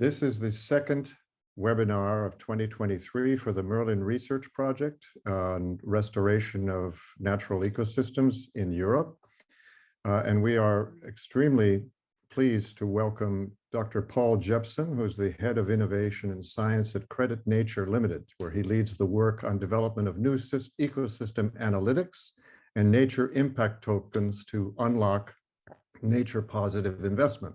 This is the second webinar of 2023 for the MERLIN research project on restoration of natural ecosystems in Europe. And we are extremely pleased to welcome Dr. Paul Jepson, who's the head of innovation and science at CreditNature Limited, where he leads the work on development of new ecosystem analytics and nature impact tokens to unlock nature positive investment.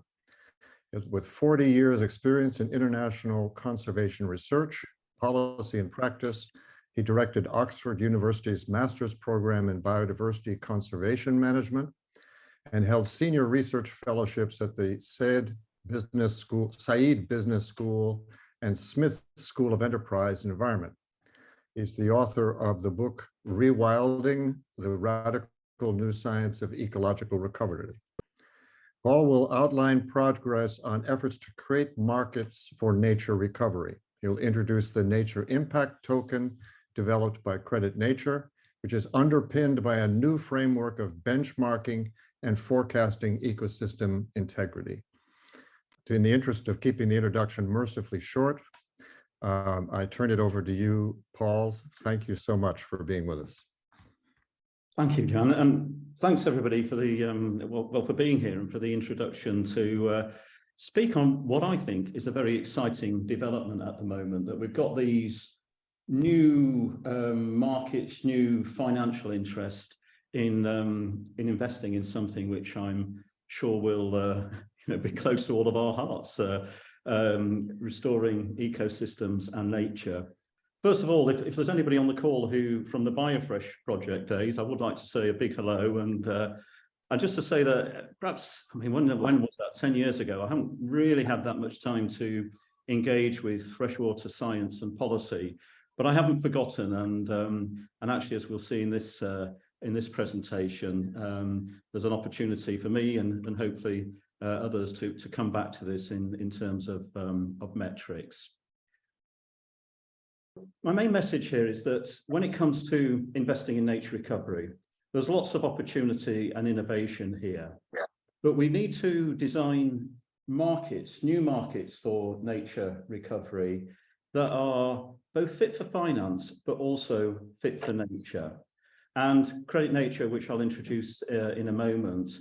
With 40 years experience in international conservation research, policy and practice, he directed Oxford University's master's program in biodiversity conservation management and held senior research fellowships at the Said Business School and Smith School of Enterprise and Environment. He's the author of the book, Rewilding: The Radical New Science of Ecological Recovery. Paul will outline progress on efforts to create markets for nature recovery. He'll introduce the nature impact token developed by CreditNature, which is underpinned by a new framework of benchmarking and forecasting ecosystem integrity. In the interest of keeping the introduction mercifully short, I turn it over to you, Paul. Thank you so much for being with us. Thank you, John, and thanks everybody for the for being here and for the introduction to speak on what I think is a very exciting development at the moment. That we've got these new markets, new financial interest in investing in something which I'm sure will be close to all of our hearts, restoring ecosystems and nature. First of all, if there's anybody on the call who, from the BioFresh project days, I would like to say a big hello, and just to say that perhaps, I mean, when was that? 10 years ago, I haven't really had that much time to engage with freshwater science and policy, but I haven't forgotten, and actually, as we'll see in this presentation, there's an opportunity for me and hopefully others to come back to this in terms of metrics. My main message here is that when it comes to investing in nature recovery, there's lots of opportunity and innovation here, but we need to design markets, new markets for nature recovery that are both fit for finance, but also fit for nature. And CreditNature, which I'll introduce in a moment,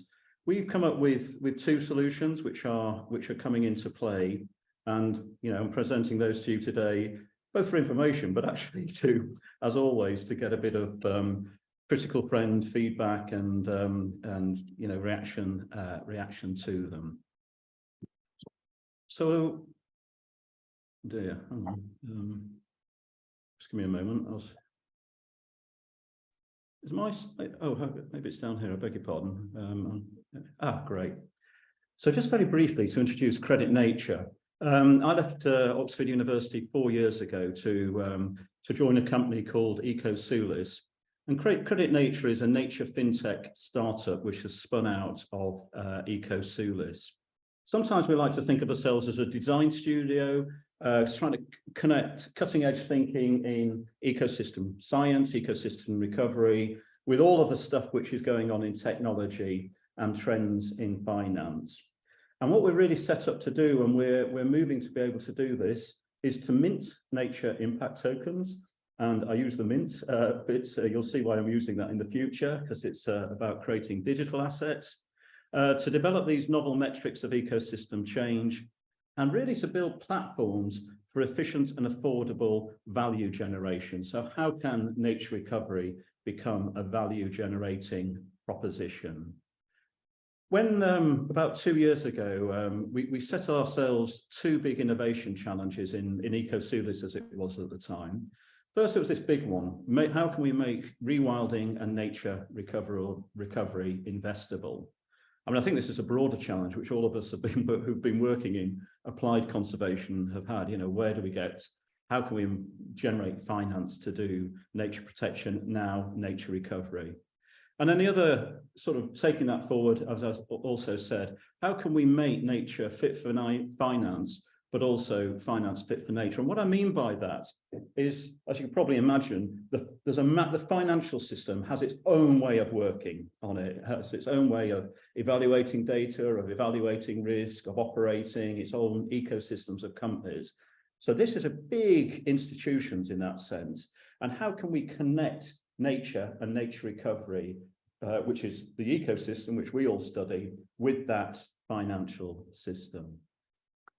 we've come up with two solutions which are coming into play, and I'm presenting those to you today, both for information, but actually to, as always, to get a bit of critical friend feedback and reaction to them. So, just give me a moment. Is my, oh, maybe it's down here, I beg your pardon. Great. So just very briefly to introduce CreditNature. I left Oxford University 4 years ago to join a company called EcoSulis. And CreditNature is a nature fintech startup which has spun out of EcoSulis. Sometimes we like to think of ourselves as a design studio, trying to connect cutting edge thinking in ecosystem science, ecosystem recovery, with all of the stuff which is going on in technology and trends in finance. And what we're really set up to do, and we're moving to be able to do this, is to mint nature impact tokens. And I use the mint bit, you'll see why I'm using that in the future, because it's about creating digital assets, to develop these novel metrics of ecosystem change, and really to build platforms for efficient and affordable value generation. So how can nature recovery become a value generating proposition? When about 2 years ago, we set ourselves two big innovation challenges in EcoSulis, as it was at the time. First, it was this big one. How can we make rewilding and nature recovery investable? I mean, I think this is a broader challenge, which all of us who've been working in applied conservation have had. Where do we get? How can we generate finance to do nature protection now, nature recovery? And then the other, sort of taking that forward, as I also said, how can we make nature fit for finance but also finance fit for nature. And what I mean by that is, as you can probably imagine, the financial system has its own way of working on it. It has its own way of evaluating data, of evaluating risk, of operating its own ecosystems of companies. So this is a big institutions in that sense. And how can we connect nature and nature recovery, which is the ecosystem which we all study, with that financial system?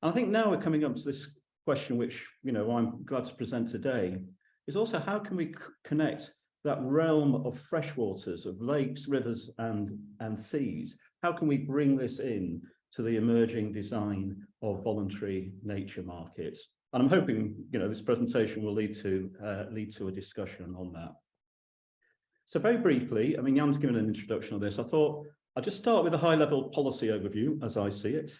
I think now we're coming up to this question, which, you know, I'm glad to present today, is also how can we connect that realm of freshwaters, of lakes, rivers, and seas? How can we bring this in to the emerging design of voluntary nature markets? And I'm hoping, you know, this presentation will lead to a discussion on that. So very briefly, I mean, Jan's given an introduction on this. I thought I'll just start with a high-level policy overview as I see it.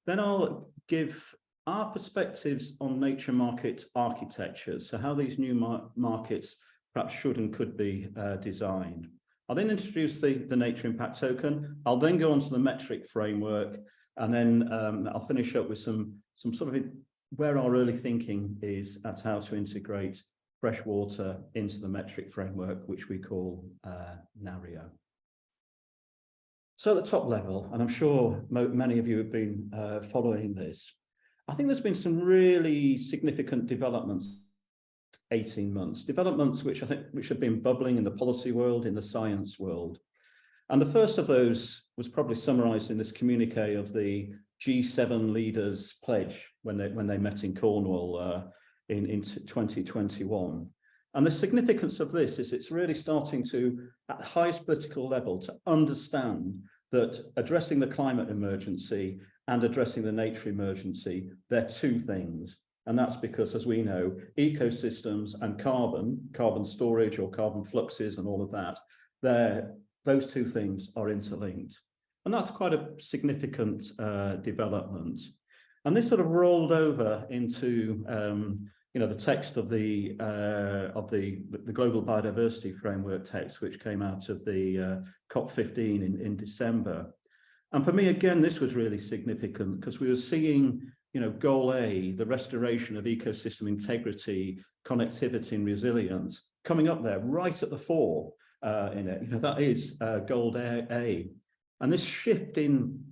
Then I'll give our perspectives on nature market architecture, so how these new markets perhaps should and could be designed. I'll then introduce the nature impact token. I'll then go on to the metric framework, and then I'll finish up with some sort of where our early thinking is at how to integrate freshwater into the metric framework, which we call NARIO. So at the top level, and I'm sure many of you have been following this, I think there's been some really significant developments, 18 months, developments which have been bubbling in the policy world, in the science world. And the first of those was probably summarized in this communique of the G7 leaders pledge when they met in Cornwall in 2021. And the significance of this is it's really starting to, at the highest political level, to understand that addressing the climate emergency and addressing the nature emergency, they're two things. And that's because, as we know, ecosystems and carbon storage or carbon fluxes and all of that, those two things are interlinked. And that's quite a significant development. And this sort of rolled over into you know, the text of the Global Biodiversity Framework text, which came out of the COP15 in December. And for me, again, this was really significant because we were seeing, you know, goal A, the restoration of ecosystem integrity, connectivity and resilience, coming up there right at the fore in it. You know, that is goal A. And this shift in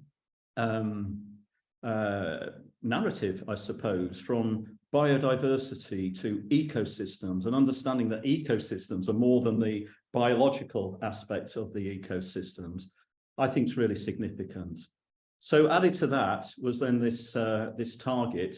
narrative, I suppose, from biodiversity to ecosystems, and understanding that ecosystems are more than the biological aspects of the ecosystems, I think is really significant. So added to that was then this target,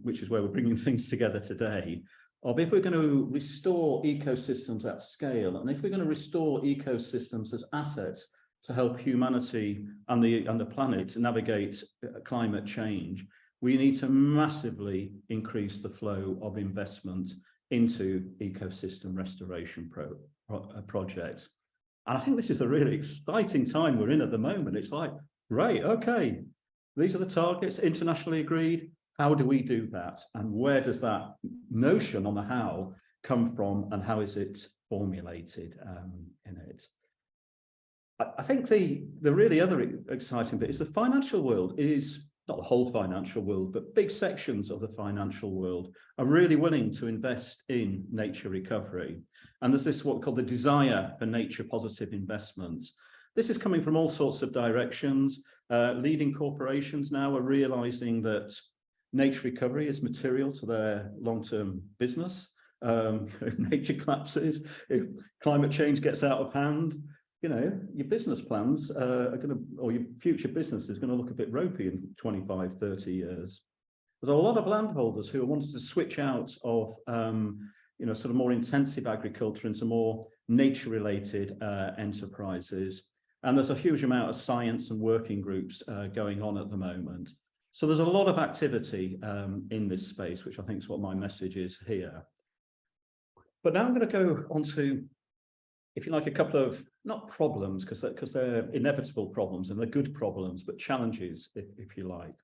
which is where we're bringing things together today, of if we're going to restore ecosystems at scale, and if we're going to restore ecosystems as assets to help humanity and the planet to navigate climate change, we need to massively increase the flow of investment into ecosystem restoration projects. And I think this is a really exciting time we're in at the moment. It's like, right, okay, these are the targets internationally agreed. How do we do that? And where does that notion on the how come from, and how is it formulated in it? I think the really other exciting bit is the financial world is, not the whole financial world, but big sections of the financial world are really willing to invest in nature recovery. And there's this what we call the desire for nature positive investments. This is coming from all sorts of directions. Leading corporations now are realizing that nature recovery is material to their long-term business. If nature collapses, if climate change gets out of hand, you know, your business plans are going to, or your future business is going to look a bit ropey in 25, 30 years. There's a lot of landholders who are wanting to switch out of, you know, sort of more intensive agriculture into more nature-related enterprises. And there's a huge amount of science and working groups going on at the moment. So there's a lot of activity in this space, which I think is what my message is here. But now I'm going to go on to, if you like, a couple of, not problems, because they're inevitable problems and they're good problems, but challenges, if you like.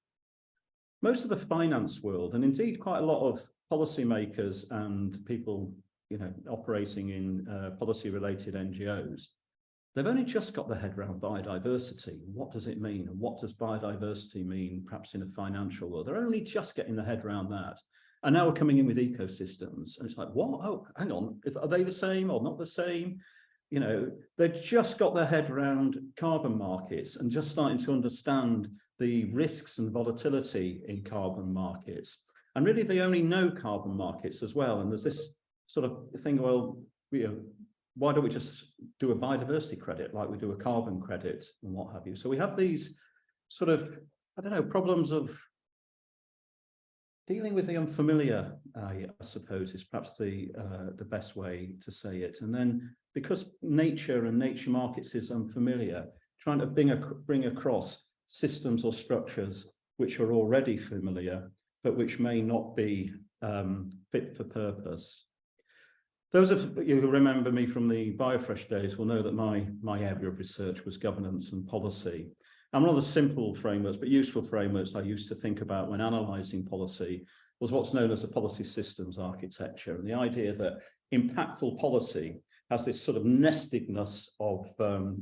Most of the finance world, and indeed quite a lot of policymakers and people, you know, operating in policy-related NGOs, they've only just got their head around biodiversity. What does it mean? And what does biodiversity mean, perhaps in a financial world? They're only just getting their head around that. And now we're coming in with ecosystems. And it's like, what? Oh, hang on. Are they the same or not the same? You know, they've just got their head around carbon markets and just starting to understand the risks and volatility in carbon markets. And really, they only know carbon markets as well. And there's this sort of thing, well, you know, why don't we just do a biodiversity credit like we do a carbon credit and what have you? So we have these sort of, I don't know, problems of dealing with the unfamiliar, I suppose, is perhaps the best way to say it. And then because nature and nature markets is unfamiliar, trying to bring across systems or structures which are already familiar, but which may not be fit for purpose. Those of you who remember me from the BioFresh days will know that my area of research was governance and policy. And one of the simple frameworks, but useful frameworks I used to think about when analysing policy was what's known as a policy systems architecture. And the idea that impactful policy has this sort of nestedness of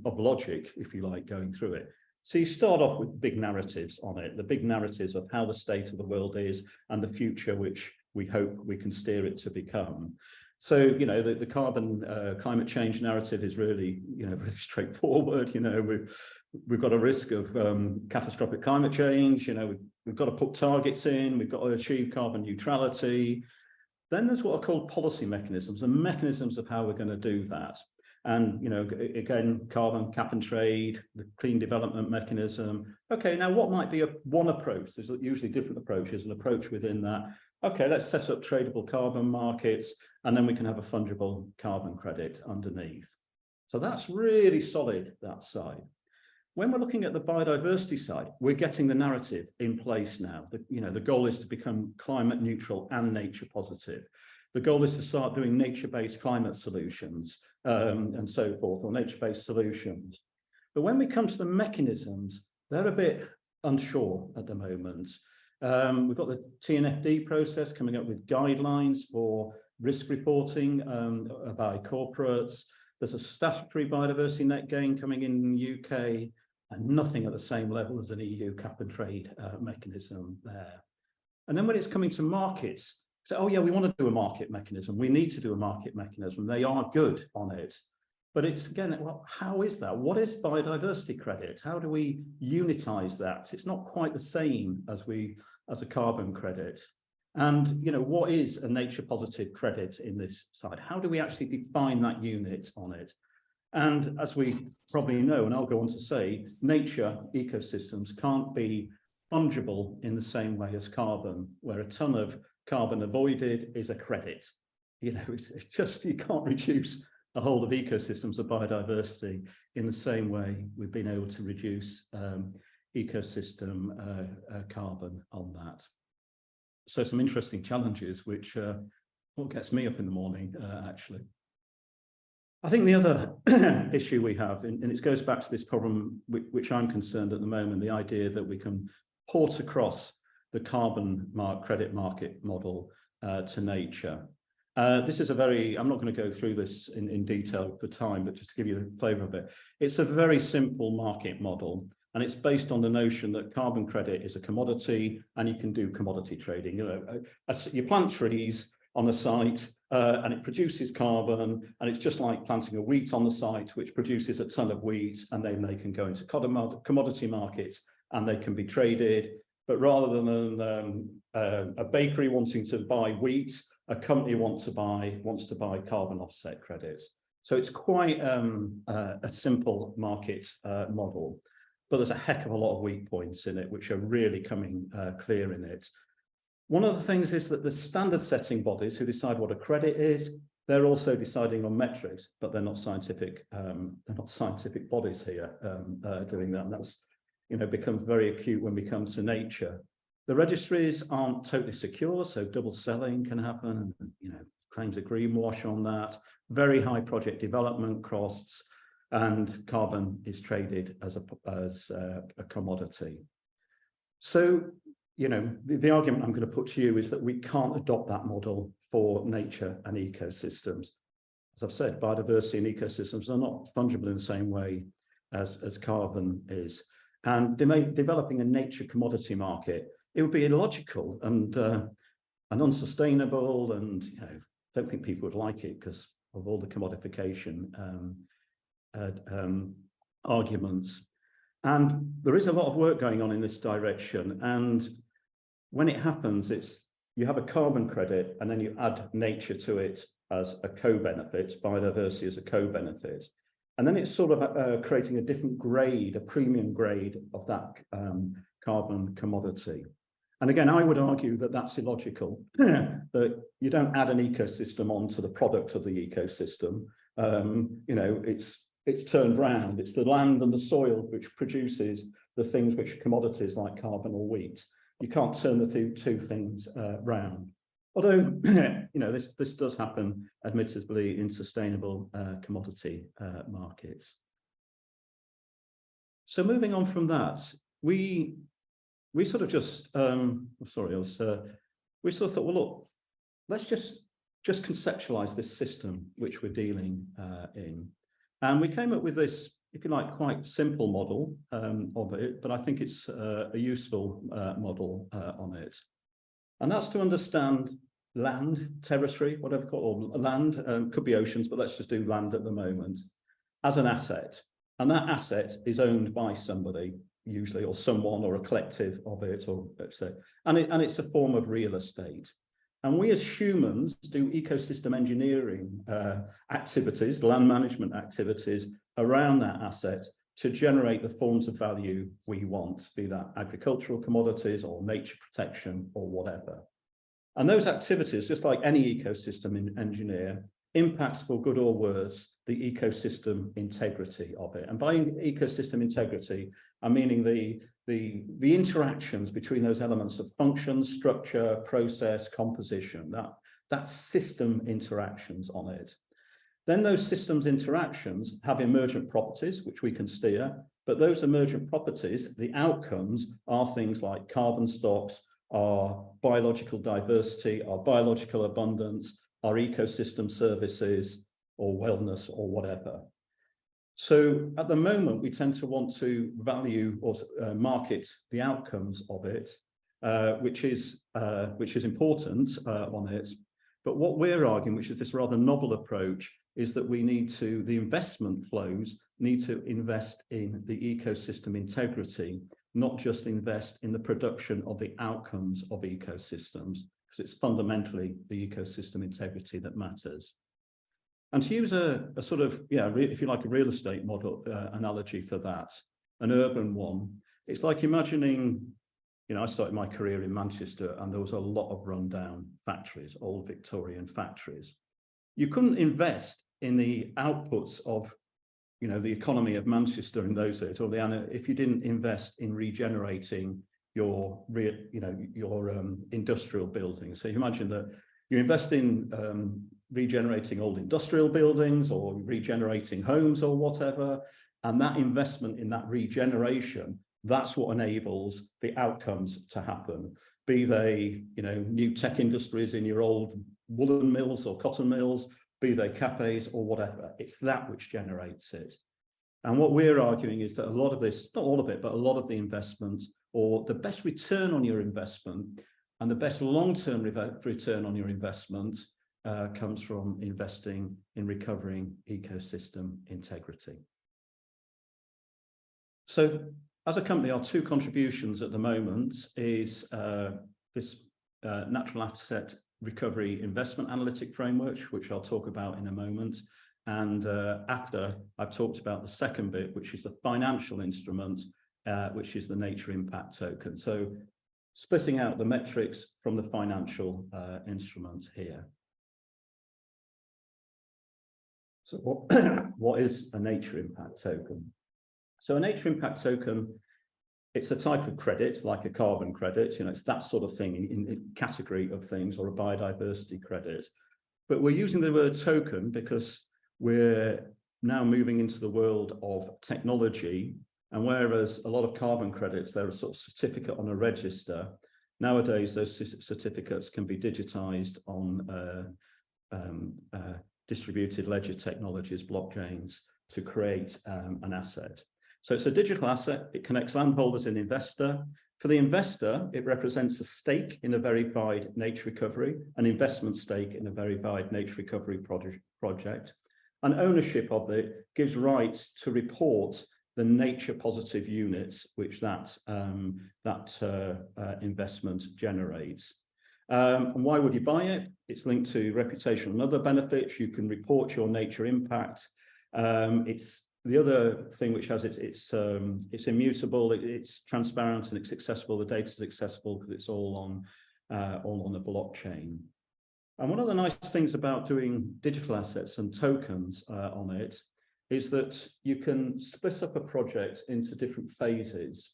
logic, if you like, going through it. So you start off with big narratives on it, the big narratives of how the state of the world is and the future which we hope we can steer it to become. So, you know, the carbon climate change narrative is really, you know, really straightforward. You know, we've got a risk of catastrophic climate change. You know, we've got to put targets in. We've got to achieve carbon neutrality. Then there's what are called policy mechanisms and mechanisms of how we're going to do that. And, you know, again, carbon cap and trade, the clean development mechanism. Okay, now what might be one approach? There's usually different approaches, an approach within that. Okay, let's set up tradable carbon markets, and then we can have a fungible carbon credit underneath. So that's really solid, that side. When we're looking at the biodiversity side, we're getting the narrative in place now. You know, the goal is to become climate neutral and nature positive. The goal is to start doing nature-based climate solutions and so forth, or nature-based solutions. But when we come to the mechanisms, they're a bit unsure at the moment. We've got the TNFD process coming up with guidelines for risk reporting by corporates. There's a statutory biodiversity net gain coming in the UK, and nothing at the same level as an EU cap and trade mechanism there. And then when it's coming to markets, so, oh yeah, we want to do a market mechanism. We need to do a market mechanism. They are good on it. But it's, again, well, how is that? What is biodiversity credit? How do we unitize that? It's not quite the same as a carbon credit. And, you know, what is a nature positive credit in this side? How do we actually define that unit on it? And as we probably know, and I'll go on to say, nature ecosystems can't be fungible in the same way as carbon, where a ton of carbon avoided is a credit. You know, it's just, you can't reduce the whole of ecosystems of biodiversity in the same way we've been able to reduce ecosystem carbon on that. So some interesting challenges, which what gets me up in the morning, actually. I think the other issue we have, and it goes back to this problem which I'm concerned at the moment, the idea that we can port across the carbon credit market model to nature. This is a very, I'm not going to go through this in detail for time, but just to give you the flavour of it, it's a very simple market model. And it's based on the notion that carbon credit is a commodity and you can do commodity trading. You know, you plant trees on the site and it produces carbon, and it's just like planting a wheat on the site, which produces a ton of wheat, and then they can go into commodity markets and they can be traded. But rather than a bakery wanting to buy wheat, a company wants to buy carbon offset credits. So it's quite a simple market model. But there's a heck of a lot of weak points in it, which are really coming clear in it. One of the things is that the standard setting bodies who decide what a credit is, they're also deciding on metrics, but they're not scientific bodies here doing that. And that's, you know, becomes very acute when we come to nature. The registries aren't totally secure, so double selling can happen, and, you know, claims of greenwash on that, very high project development costs, and carbon is traded as a commodity. So, you know, the argument I'm going to put to you is that we can't adopt that model for nature and ecosystems. as I've said, biodiversity and ecosystems are not fungible in the same way as carbon is. And developing a nature commodity market, it would be illogical and unsustainable, and don't think people would like it because of all the commodification arguments. And there is a lot of work going on in this direction. And when it happens, you have a carbon credit and then you add nature to it as a co-benefit, biodiversity as a co-benefit. And then it's sort of creating a different grade, a premium grade of that carbon commodity. And again, I would argue that that's illogical, that you don't add an ecosystem onto the product of the ecosystem. It's turned round. It's the land and the soil which produces the things which are commodities like carbon or wheat. You can't turn the two things round. Although, this does happen, admittedly, in sustainable commodity markets. So moving on from that, we sort of just, we sort of thought, well, look, let's just conceptualize this system which we're dealing in. And we came up with this, if you like, quite simple model of it, but I think it's a useful model on it. And that's to understand land, territory, whatever called, or land, could be oceans, but let's just do land at the moment, as an asset. And that asset is owned by somebody, usually, or someone, or a collective of it, or and it's a form of real estate. And we as humans do ecosystem engineering activities, land management activities around that asset to generate the forms of value we want, be that agricultural commodities or nature protection or whatever. And those activities, just like any ecosystem engineer, impacts for good or worse the ecosystem integrity of it. And by ecosystem integrity, I'm meaning the interactions between those elements of function, structure, process, composition, that system interactions on it. Then those systems interactions have emergent properties, which we can steer, but those emergent properties, the outcomes are things like carbon stocks, our biological diversity, our biological abundance, our ecosystem services, or wellness, or whatever. So at the moment, we tend to want to value or market the outcomes of it, which is important on it. But what we're arguing, which is this rather novel approach, is that the investment flows need to invest in the ecosystem integrity, not just invest in the production of the outcomes of ecosystems, because it's fundamentally the ecosystem integrity that matters. And to use a sort of, if you like, a real estate model analogy for that, an urban one, it's like imagining, I started my career in Manchester and there was a lot of rundown factories, old Victorian factories. You couldn't invest in the outputs of, the economy of Manchester in those days, or if you didn't invest in regenerating your industrial buildings. So you imagine that you invest in regenerating old industrial buildings or regenerating homes or whatever, and that investment in that regeneration, that's what enables the outcomes to happen. Be they, new tech industries in your old woolen mills or cotton mills, be they cafes or whatever. It's that which generates it. And what we're arguing is that a lot of this, not all of it, but a lot of the investment, or the best return on your investment and the best long-term return on your investment comes from investing in recovering ecosystem integrity. So as a company, our two contributions at the moment is this natural asset recovery investment analytic framework, which I'll talk about in a moment. And after I've talked about the second bit, which is the financial instrument, which is the nature impact token. So splitting out the metrics from the financial instrument here. So what is a nature impact token? So a nature impact token, it's a type of credit, like a carbon credit, it's that sort of thing in category of things, or a biodiversity credit. But we're using the word token because we're now moving into the world of technology. And whereas a lot of carbon credits, they're a sort of certificate on a register, nowadays those certificates can be digitized on distributed ledger technologies, blockchains, to create an asset. So it's a digital asset. It connects landholders and investor. For the investor, it represents a stake in a verified nature recovery, an investment stake in a verified nature recovery project. And ownership of it gives rights to report the nature positive units which that investment generates. And why would you buy it? It's linked to reputation and other benefits. You can report your nature impact. It's the other thing which has it's immutable, it's transparent, and it's accessible. The data is accessible because it's all on the blockchain. And one of the nice things about doing digital assets and tokens on it is that you can split up a project into different phases.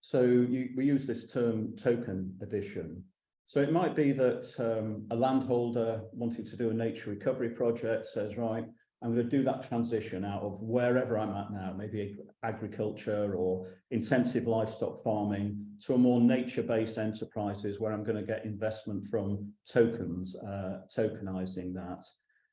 So we use this term token addition. So it might be that a landholder wanting to do a nature recovery project says, right, I'm going to do that transition out of wherever I'm at now, maybe agriculture or intensive livestock farming, to a more nature-based enterprises where I'm going to get investment from tokens, tokenizing that.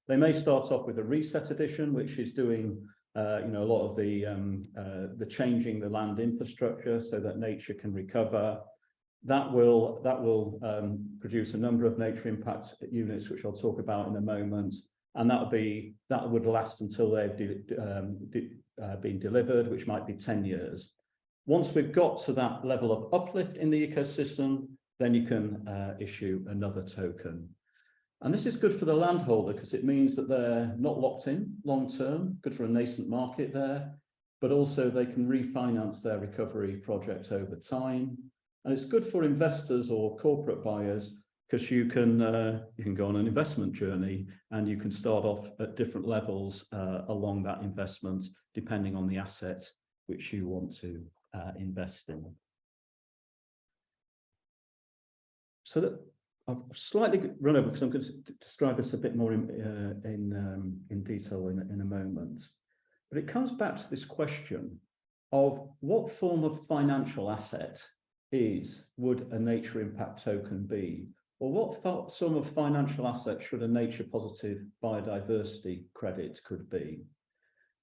They may start off with a reset edition, which is doing a lot of the changing the land infrastructure so that nature can recover. That will produce a number of nature impact units, which I'll talk about in a moment. And that would last until they've been delivered, which might be 10 years. Once we've got to that level of uplift in the ecosystem, then you can issue another token. And this is good for the landholder because it means that they're not locked in long term, good for a nascent market there, but also they can refinance their recovery project over time. And it's good for investors or corporate buyers because you can go on an investment journey and you can start off at different levels along that investment, depending on the asset which you want to invest in. So that I've slightly run over because I'm going to describe this a bit more in detail in a moment. But it comes back to this question of what form of financial asset would a nature impact token be? Or what sum of financial asset should a nature positive biodiversity credit could be?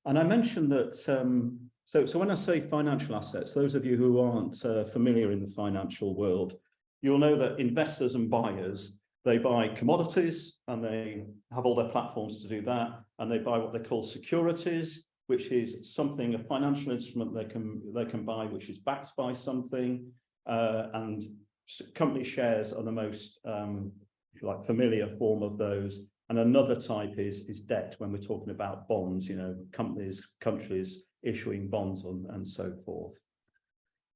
And I mentioned that, so when I say financial assets, those of you who aren't familiar in the financial world, you'll know that investors and buyers, they buy commodities and they have all their platforms to do that. And they buy what they call securities, which is something, a financial instrument they can buy, which is backed by something. And company shares are the most, if you like, familiar form of those. And another type is debt when we're talking about bonds, companies, countries issuing bonds and so forth.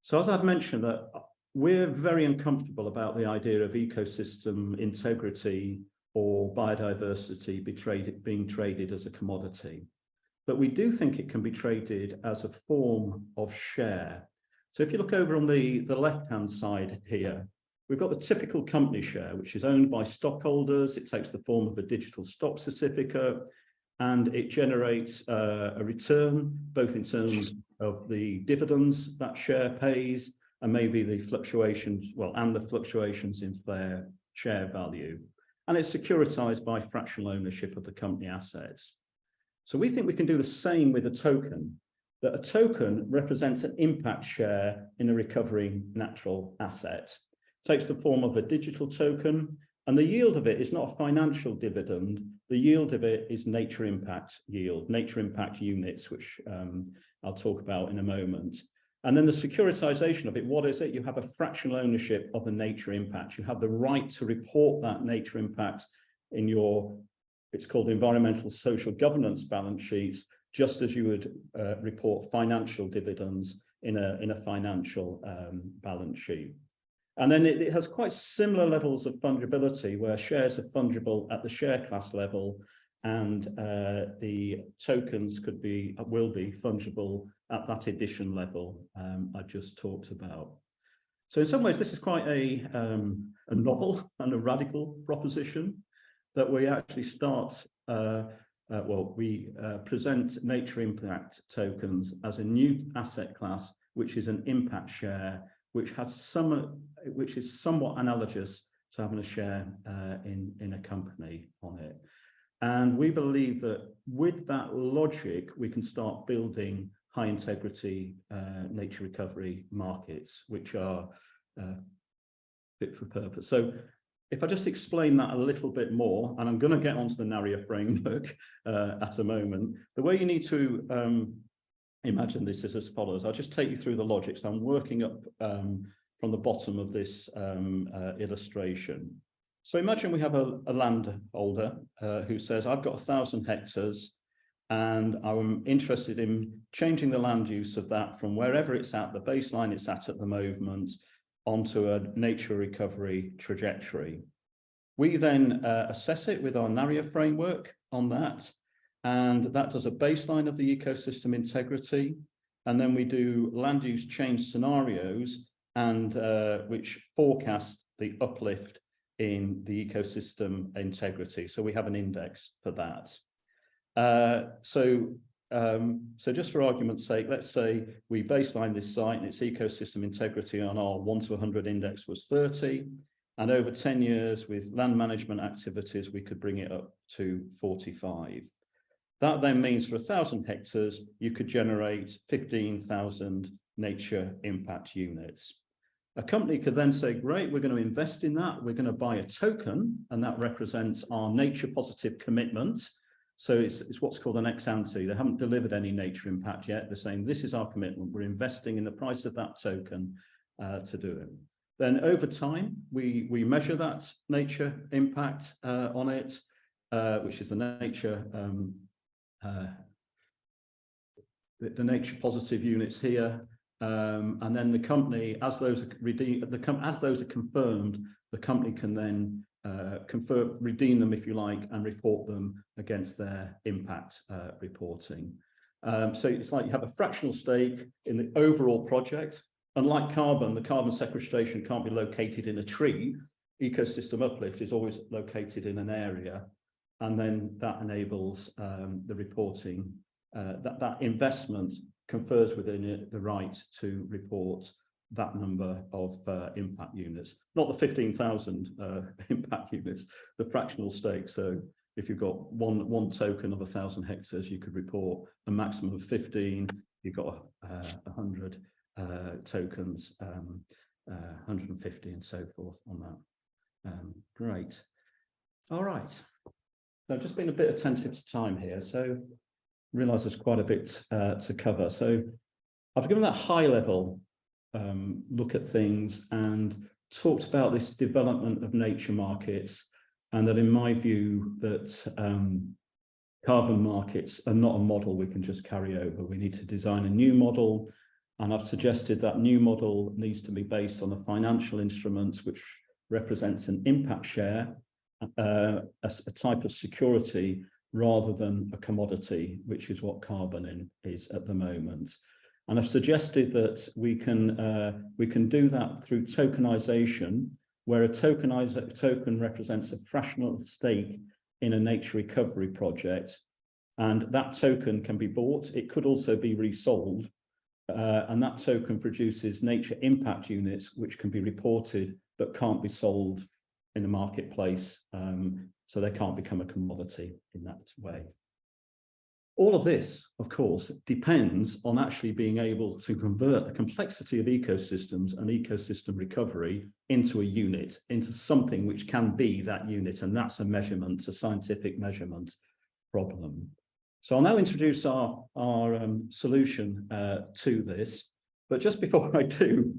So as I've mentioned, that we're very uncomfortable about the idea of ecosystem integrity or biodiversity being traded as a commodity. But we do think it can be traded as a form of share. So if you look over on the left-hand side here, we've got the typical company share, which is owned by stockholders. It takes the form of a digital stock certificate, and it generates a return, both in terms of the dividends that share pays, and maybe the fluctuations, and the fluctuations in fair share value. And it's securitized by fractional ownership of the company assets. So we think we can do the same with a token, that a token represents an impact share in a recovering natural asset. It takes the form of a digital token, and the yield of it is not a financial dividend. The yield of it is nature impact yield, nature impact units, which I'll talk about in a moment. And then the securitization of it, what is it? You have a fractional ownership of a nature impact. You have the right to report that nature impact in your, it's called environmental social governance balance sheets, just as you would report financial dividends in a financial balance sheet. And then it has quite similar levels of fungibility, where shares are fungible at the share class level, and the tokens will be fungible at that edition level I just talked about. So in some ways, this is quite a novel and a radical proposition, that we actually start, we present nature impact tokens as a new asset class, which is an impact share, which is somewhat analogous to having a share in a company on it. And we believe that with that logic, we can start building high integrity nature recovery markets, which are fit for purpose. So if I just explain that a little bit more, and I'm going to get onto the NARIA framework at a moment, the way you need to imagine this is as follows. I'll just take you through the logic. So I'm working up from the bottom of this illustration. So imagine we have a landholder who says, I've got 1,000 hectares and I'm interested in changing the land use of that from wherever it's at, the baseline it's at the moment, onto a nature recovery trajectory. We then assess it with our NARIA framework on that, and that does a baseline of the ecosystem integrity, and then we do land use change scenarios and which forecast the uplift in the ecosystem integrity. So we have an index for that. So just for argument's sake, let's say we baseline this site and its ecosystem integrity on our 1 to 100 index was 30. And over 10 years with land management activities, we could bring it up to 45. That then means for 1,000 hectares, you could generate 15,000 nature impact units. A company could then say, great, we're going to invest in that. We're going to buy a token, and that represents our nature positive commitment. So it's what's called an ex ante. They haven't delivered any nature impact yet. They're saying, this is our commitment. We're investing in the price of that token to do it. Then over time, we measure that nature impact on it, which is the nature positive units here. And then the company, as those are confirmed, the company can then redeem them, if you like, and report them against their impact reporting. So it's like you have a fractional stake in the overall project. Unlike carbon, the carbon sequestration can't be located in a tree. Ecosystem uplift is always located in an area, and then that enables the reporting. That investment confers within it the right to report that number of impact units, not the 15,000 impact units, the fractional stake. So if you've got one token of 1,000 hectares, you could report a maximum of 15. You've got 100 tokens, 150 and so forth on that. Great. All right. So I've just been a bit attentive to time here, so realise there's quite a bit to cover. So I've given that high level look at things and talked about this development of nature markets, and that in my view that carbon markets are not a model we can just carry over. We need to design a new model, and I've suggested that new model needs to be based on a financial instrument which represents an impact share, a type of security rather than a commodity, which is what carbon is at the moment. And I've suggested that we can do that through tokenization, where a token represents a fractional stake in a nature recovery project, and that token can be bought. It could also be resold, and that token produces nature impact units, which can be reported but can't be sold in the marketplace, so they can't become a commodity in that way. All of this, of course, depends on actually being able to convert the complexity of ecosystems and ecosystem recovery into a unit, into something which can be that unit, and that's a measurement, a scientific measurement problem. So I'll now introduce our solution to this, but just before I do,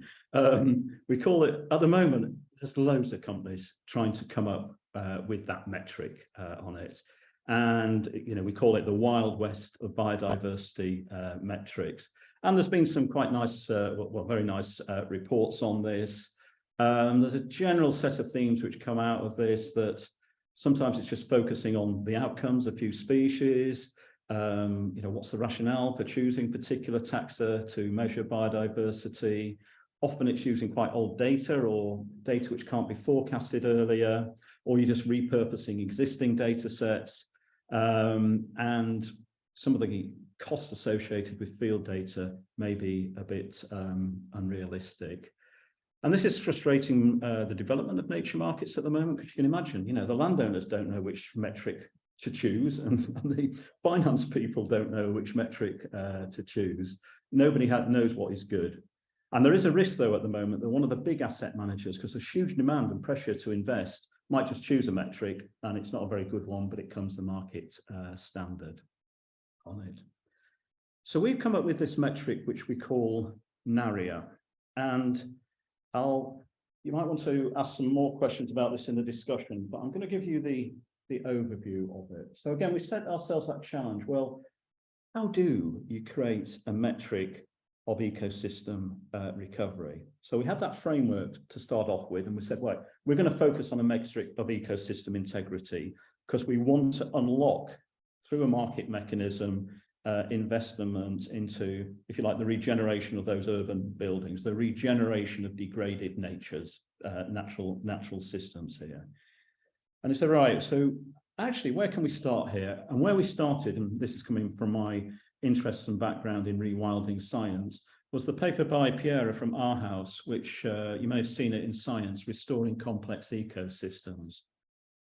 we call it, at the moment, there's loads of companies trying to come up with that metric on it. And we call it the Wild West of biodiversity metrics. And there's been some quite nice, very nice reports on this. There's a general set of themes which come out of this, that sometimes it's just focusing on the outcomes, a few species. What's the rationale for choosing particular taxa to measure biodiversity? Often it's using quite old data, or data which can't be forecasted earlier, or you're just repurposing existing data sets. And some of the costs associated with field data may be a bit unrealistic. And this is frustrating the development of nature markets at the moment, because you can imagine, the landowners don't know which metric to choose, and the finance people don't know which metric to choose. Nobody knows what is good. And there is a risk, though, at the moment that one of the big asset managers, because there's huge demand and pressure to invest, might just choose a metric, and it's not a very good one, but it comes the market standard on it. So we've come up with this metric, which we call NARIA. And you might want to ask some more questions about this in the discussion, but I'm going to give you the overview of it. So again, we set ourselves that challenge. Well, how do you create a metric of ecosystem recovery? So we had that framework to start off with, and we said, right, we're going to focus on a metric of ecosystem integrity because we want to unlock, through a market mechanism, investment into, if you like, the regeneration of those urban buildings, the regeneration of degraded nature's natural systems here. And I said, right, so actually, where can we start here? And where we started, and this is coming from my interest and background in rewilding science, was the paper by Pierre from our house, which you may have seen it in Science, Restoring Complex Ecosystems.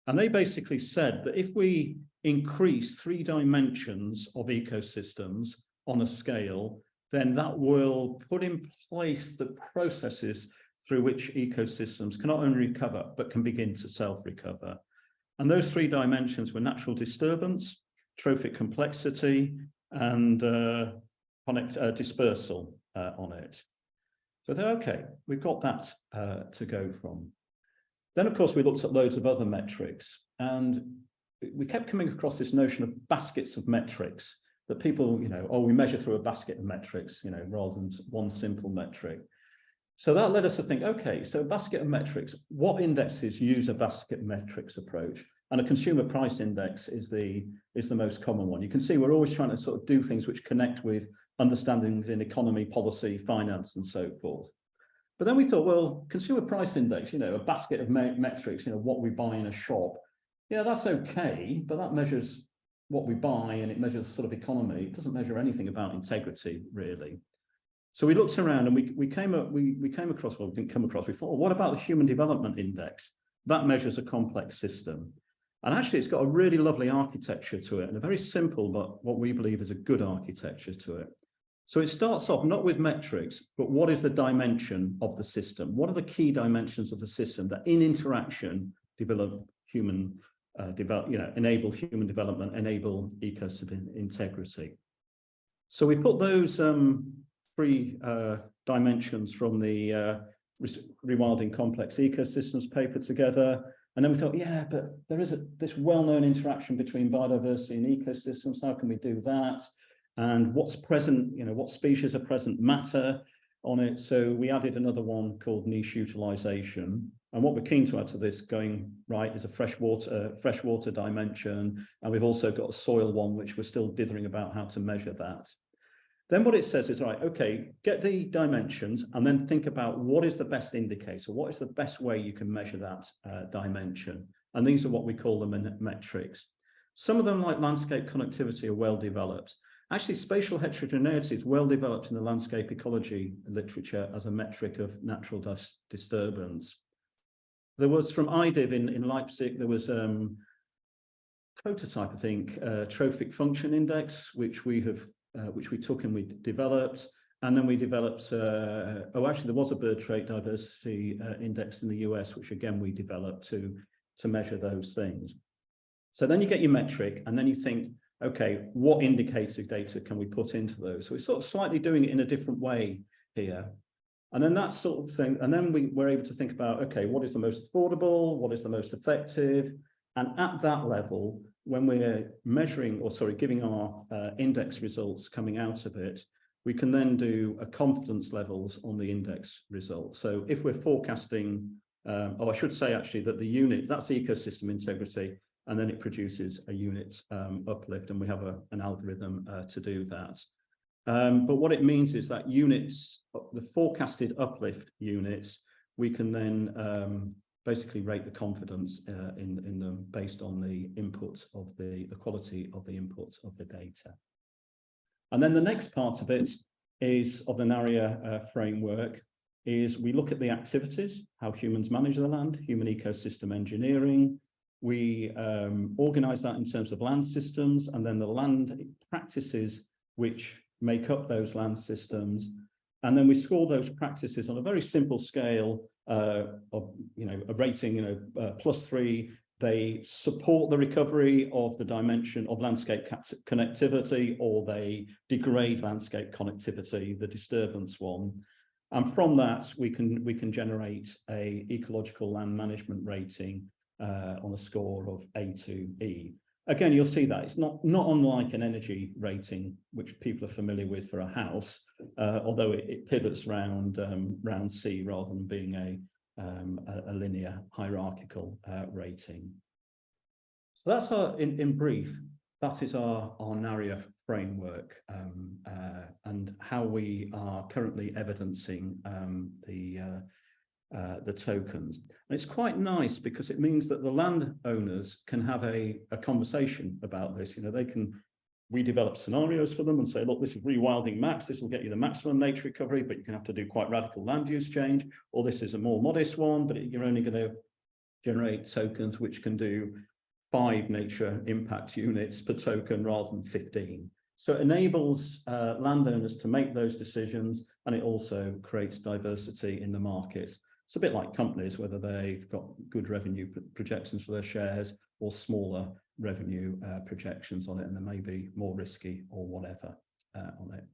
And they basically said that if we increase 3 dimensions of ecosystems on a scale, then that will put in place the processes through which ecosystems can not only recover, but can begin to self-recover. And those 3 dimensions were natural disturbance, trophic complexity, and dispersal on it. So they're okay, we've got that to go from. Then, of course, we looked at loads of other metrics, and we kept coming across this notion of baskets of metrics that people, we measure through a basket of metrics, rather than one simple metric. So that led us to think, okay, so a basket of metrics, what indexes use a basket of metrics approach? And a consumer price index is the most common one. You can see we're always trying to sort of do things which connect with understandings in economy, policy, finance, and so forth. But then we thought, well, consumer price index, a basket of metrics, what we buy in a shop, yeah, that's okay, but that measures what we buy and it measures sort of economy. It doesn't measure anything about integrity, really. So we looked around and we came across, well, we didn't come across, we thought, well, what about the Human Development Index? That measures a complex system. And actually, it's got a really lovely architecture to it and a very simple, but what we believe is a good architecture to it. So it starts off not with metrics, but what is the dimension of the system? What are the key dimensions of the system that in interaction develop human enable human development, enable ecosystem integrity? So we put those 3 dimensions from the Rewilding Complex Ecosystems paper together. And then we thought, yeah, but there is this well-known interaction between biodiversity and ecosystems. How can we do that? And what's present, what species are present matter on it. So we added another one called niche utilization. And what we're keen to add to this going right is a freshwater dimension. And we've also got a soil one, which we're still dithering about how to measure that. Then what it says is, right, okay, get the dimensions and then think about what is the best indicator, what is the best way you can measure that dimension. And these are what we call the metrics. Some of them, like landscape connectivity, are well developed. Actually, spatial heterogeneity is well developed in the landscape ecology literature as a metric of natural disturbance. There was from IDIV in Leipzig, there was prototype, I think, trophic function index, which we took and we developed. And then we developed, actually, there was a bird trait diversity index in the US, which again, we developed to measure those things. So then you get your metric and then you think, okay, what indicator data can we put into those? So we're sort of slightly doing it in a different way here. And then that sort of thing, and then we're able to think about, okay, what is the most affordable? What is the most effective? And at that level, when we're measuring, or sorry, giving our index results coming out of it, we can then do a confidence levels on the index results. So if we're forecasting, I should say actually that the unit, that's the ecosystem integrity, and then it produces a unit uplift, and we have an algorithm to do that. But what it means is that units, the forecasted uplift units, we can then basically rate the confidence in them based on the input of the quality of the input of the data. And then the next part of it is of the NARIA framework is we look at the activities, how humans manage the land, human ecosystem engineering, We organise that in terms of land systems, and then the land practices which make up those land systems. And then we score those practices on a very simple scale of, a rating, +3. They support the recovery of the dimension of landscape connectivity, or they degrade landscape connectivity, the disturbance one. And from that, we can generate a ecological land management rating on a score of A to E. Again, you'll see that it's not unlike an energy rating, which people are familiar with for a house, although it pivots round C rather than being a linear hierarchical rating. So that's in brief, that is our NARIA framework and how we are currently evidencing the tokens. And it's quite nice because it means that the landowners can have a conversation about this. We develop scenarios for them and say, look, this is rewilding max, this will get you the maximum nature recovery, but you're going to have to do quite radical land use change, or this is a more modest one, but you're only going to generate tokens which can do 5 nature impact units per token rather than 15. So it enables landowners to make those decisions, and it also creates diversity in the markets. It's a bit like companies, whether they've got good revenue projections for their shares or smaller revenue projections on it, and they may be more risky or whatever on it.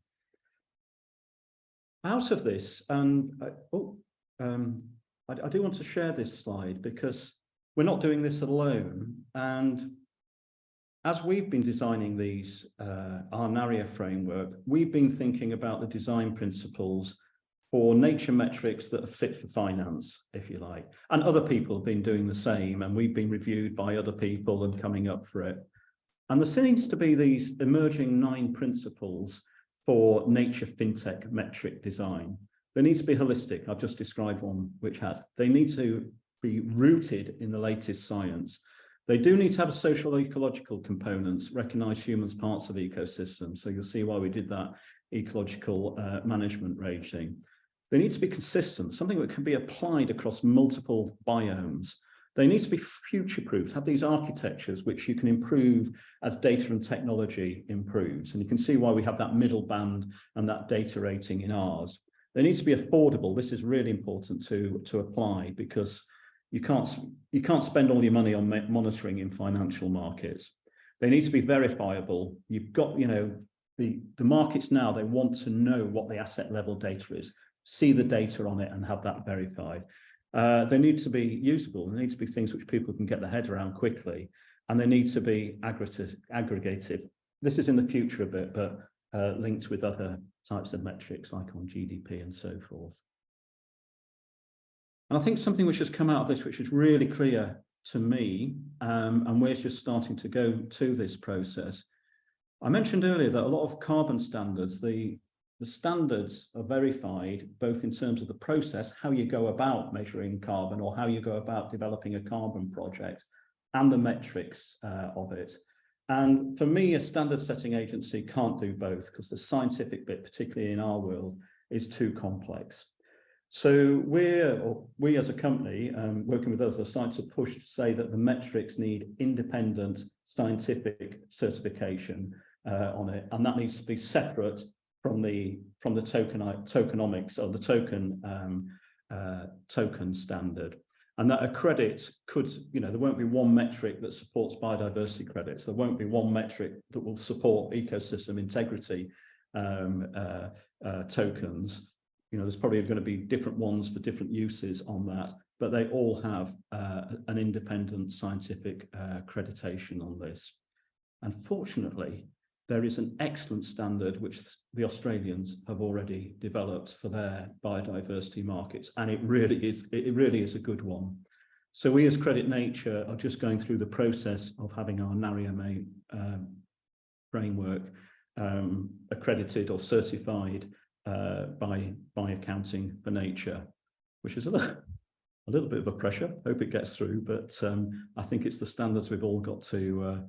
Out of this, and I do want to share this slide because we're not doing this alone. And as we've been designing these, our NARIA framework, we've been thinking about the design principles for nature metrics that are fit for finance, if you like. And other people have been doing the same, and we've been reviewed by other people and coming up for it. And there seems to be these emerging 9 principles for nature fintech metric design. They need to be holistic. I've just described one which has. They need to be rooted in the latest science. They do need to have a social ecological components, recognize humans parts of ecosystems. So you'll see why we did that ecological management rating. They need to be consistent, something that can be applied across multiple biomes. They need to be future-proofed, have these architectures which you can improve as data and technology improves. And you can see why we have that middle band and that data rating in ours. They need to be affordable. This is really important to apply, because you can't spend all your money on monitoring in financial markets. They need to be verifiable. You've got, the markets now, they want to know what the asset level data is, see the data on it and have that verified. They need to be usable. They need to be things which people can get their head around quickly, and they need to be aggregative. This is in the future a bit, but linked with other types of metrics like on GDP and so forth. And I think something which has come out of this, which is really clear to me, and we're just starting to go to this process. I mentioned earlier that a lot of carbon standards, the standards are verified both in terms of the process, how you go about measuring carbon or how you go about developing a carbon project, and the metrics of it. And for me, a standard setting agency can't do both, because the scientific bit, particularly in our world, is too complex. So we as a company, working with others, are starting to push to say that the metrics need independent scientific certification on it, and that needs to be separate from the tokenomics or the token standard. And that a credit could, there won't be one metric that supports biodiversity credits. There won't be one metric that will support ecosystem integrity tokens. There's probably going to be different ones for different uses on that, but they all have an independent scientific accreditation on this. And fortunately, there is an excellent standard which the Australians have already developed for their biodiversity markets, and it really is a good one. So we as CreditNature are just going through the process of having our NARIA framework accredited or certified by Accounting for Nature, which is a little bit of a pressure. Hope it gets through, but I think it's the standards we've all got to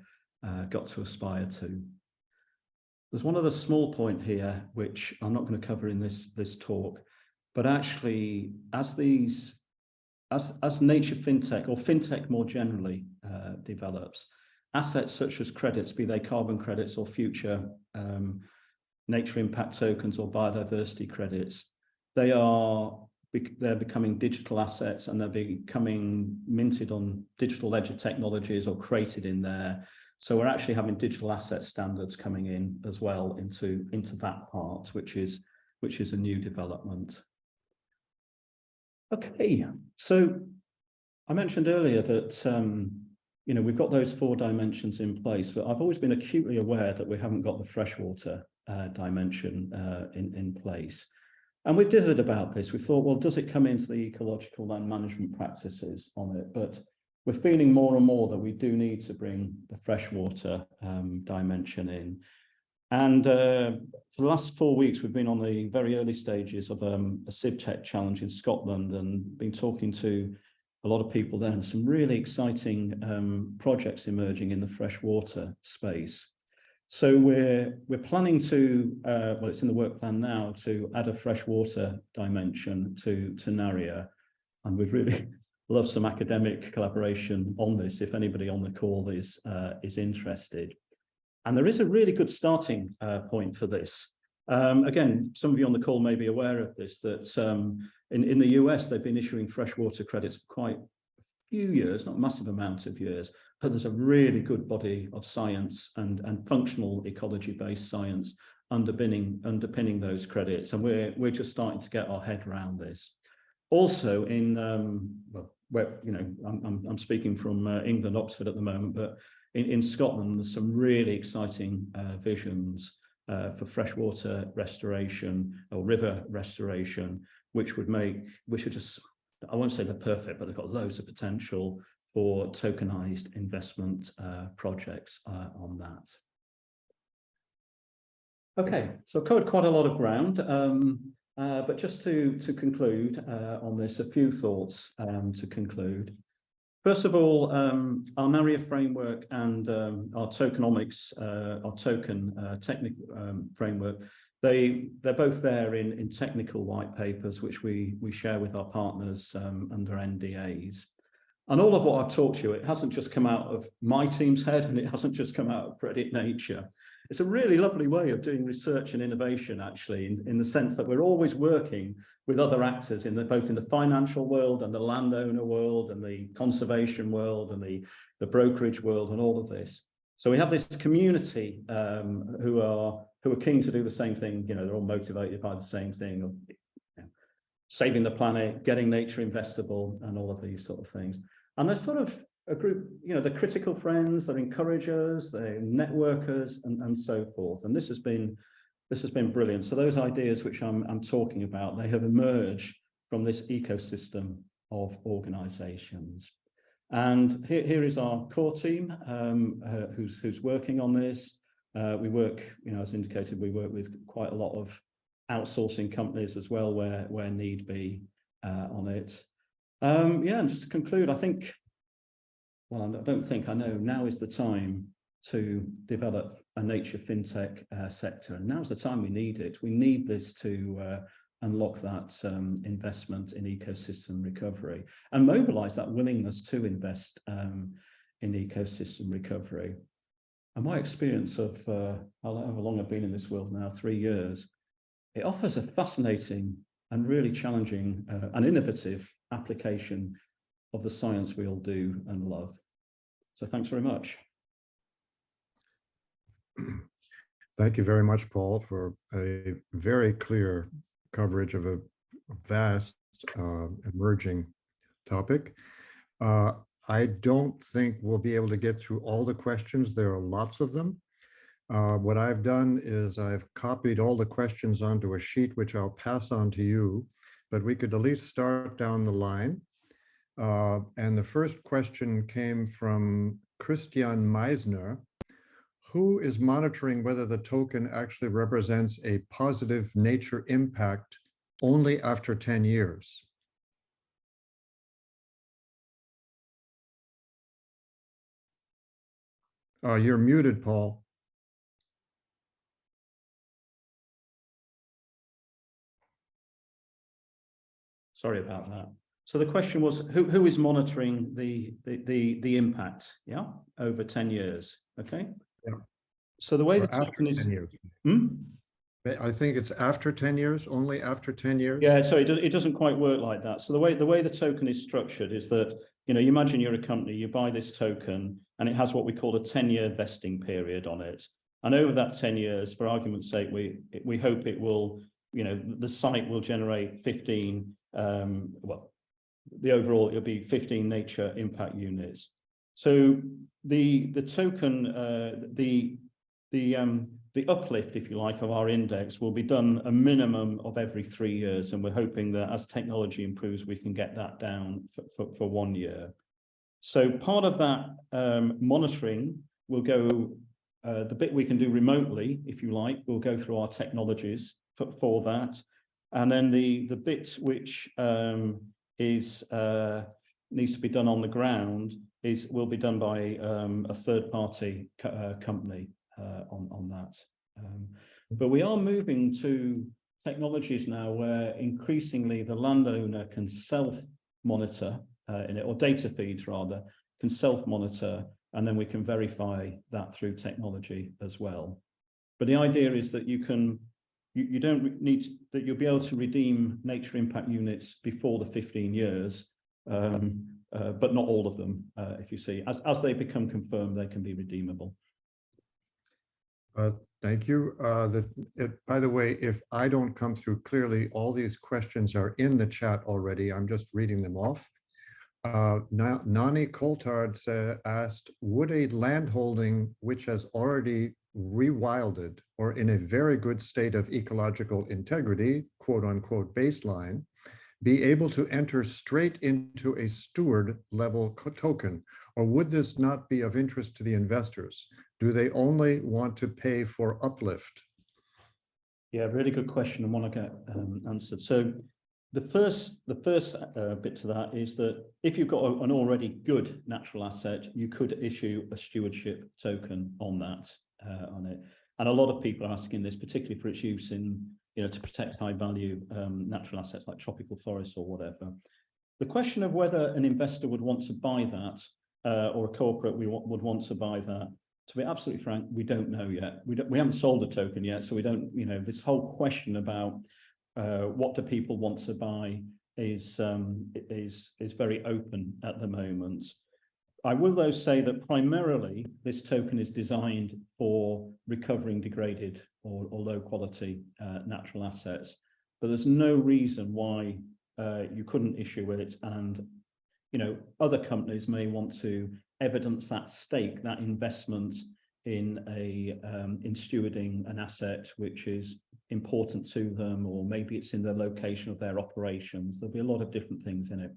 aspire to. There's one other small point here which I'm not going to cover in this talk, but actually, as these as nature fintech or fintech more generally develops, assets such as credits, be they carbon credits or future nature impact tokens or biodiversity credits, they're becoming digital assets, and they're becoming minted on digital ledger technologies or created in there. So we're actually having digital asset standards coming in as well into that part, which is a new development. Okay, so I mentioned earlier that we've got those 4 dimensions in place, but I've always been acutely aware that we haven't got the freshwater dimension in place. And we dithered about this. We thought, well, does it come into the ecological land management practices on it? But we're feeling more and more that we do need to bring the freshwater dimension in. And for the last 4 weeks, we've been on the very early stages of a CivTech challenge in Scotland, and been talking to a lot of people there, and some really exciting projects emerging in the freshwater space. So we're planning to, well, it's in the work plan now, to add a freshwater dimension to NARIA, and we'd really love some academic collaboration on this if anybody on the call is interested. And there is a really good starting point for this. Again, some of you on the call may be aware of this, that in the US, they've been issuing freshwater credits for quite a few years, not a massive amount of years, but there's a really good body of science and functional ecology-based science underpinning those credits. And we're just starting to get our head around this. Also in, I'm speaking from England, Oxford at the moment, but in Scotland, there's some really exciting visions for freshwater restoration or river restoration, which are just, I won't say they're perfect, but they've got loads of potential for tokenized investment projects on that. Okay, so I've covered quite a lot of ground, but just to conclude on this, a few thoughts to conclude. First of all, our NARIA framework and our tokenomics, our token technical framework, they're both there in technical white papers, which we share with our partners under NDAs. And all of what I've talked to you, it hasn't just come out of my team's head, and it hasn't just come out of CreditNature. It's a really lovely way of doing research and innovation, actually, in the sense that we're always working with other actors both in the financial world and the landowner world and the conservation world and the brokerage world and all of this. So we have this community who are keen to do the same thing. They're all motivated by the same thing of saving the planet, getting nature investable, and all of these sort of things. And there's sort of a group, the critical friends, they're encouragers, they're networkers, and so forth. And this has been brilliant. So those ideas which I'm talking about, they have emerged from this ecosystem of organizations. And here is our core team who's working on this. We work, as indicated, we work with quite a lot of outsourcing companies as well where need be on it. And just to conclude, I think, well, I know now is the time to develop a nature fintech sector, and now's the time we need it. We need this to unlock that investment in ecosystem recovery and mobilize that willingness to invest in ecosystem recovery. And my experience of however long I've been in this world now, 3 years, it offers a fascinating and really challenging and innovative application of the science we all do and love. So thanks very much. Thank you very much, Paul, for a very clear coverage of a vast emerging topic. I don't think we'll be able to get through all the questions. There are lots of them. What I've done is I've copied all the questions onto a sheet, which I'll pass on to you, but we could at least start down the line. And the first question came from Christian Meisner, who is monitoring whether the token actually represents a positive nature impact only after 10 years. You're muted, Paul. Sorry about that. So the question was, who is monitoring the impact, yeah, over 10 years, okay? Yeah. So the way Or the token is... 10 years. Hmm? I think it's after 10 years, only after 10 years. Yeah, so it doesn't quite work like that. So the way the token is structured is that, you know, you imagine you're a company, you buy this token, and it has what we call a 10-year vesting period on it. And over that 10 years, for argument's sake, we hope it will, you know, the site will generate 15, well, the overall, it'll be 15 nature impact units. So the token, the uplift, if you like, of our index will be done a minimum of every 3 years. And we're hoping that as technology improves, we can get that down for 1 year. So part of that monitoring will go, the bit we can do remotely, if you like, will go through our technologies for that. And then the bit which needs to be done on the ground will be done by a third-party company on that. But we are moving to technologies now where increasingly the landowner can self-monitor in it, or data feeds rather, can self-monitor, and then we can verify that through technology as well. But the idea is that you don't need that you'll be able to redeem nature impact units before the 15 years, but not all of them. If you see, as they become confirmed, they can be redeemable. Thank you. By the way, if I don't come through clearly, all these questions are in the chat already. I'm just reading them off. Nani Coulthard asked, would a landholding which has already rewilded or in a very good state of ecological integrity, quote unquote baseline, be able to enter straight into a steward level token? Or would this not be of interest to the investors? Do they only want to pay for uplift? Yeah, really good question, and one I get answered. So the first bit to that is that if you've got an already good natural asset, you could issue a stewardship token on that, on it. And a lot of people are asking this, particularly for its use in, you know, to protect high value natural assets like tropical forests or whatever. The question of whether an investor would want to buy that or a corporate would want to buy that, to be absolutely frank, we don't know yet. We haven't sold a token yet, so we don't, you know, this whole question about what do people want to buy is very open at the moment. I will though say that primarily this token is designed for recovering degraded or low quality natural assets, but there's no reason why you couldn't issue it, and you know, other companies may want to evidence that stake, that investment in in stewarding an asset which is important to them, or maybe it's in the location of their operations. There'll be a lot of different things in it.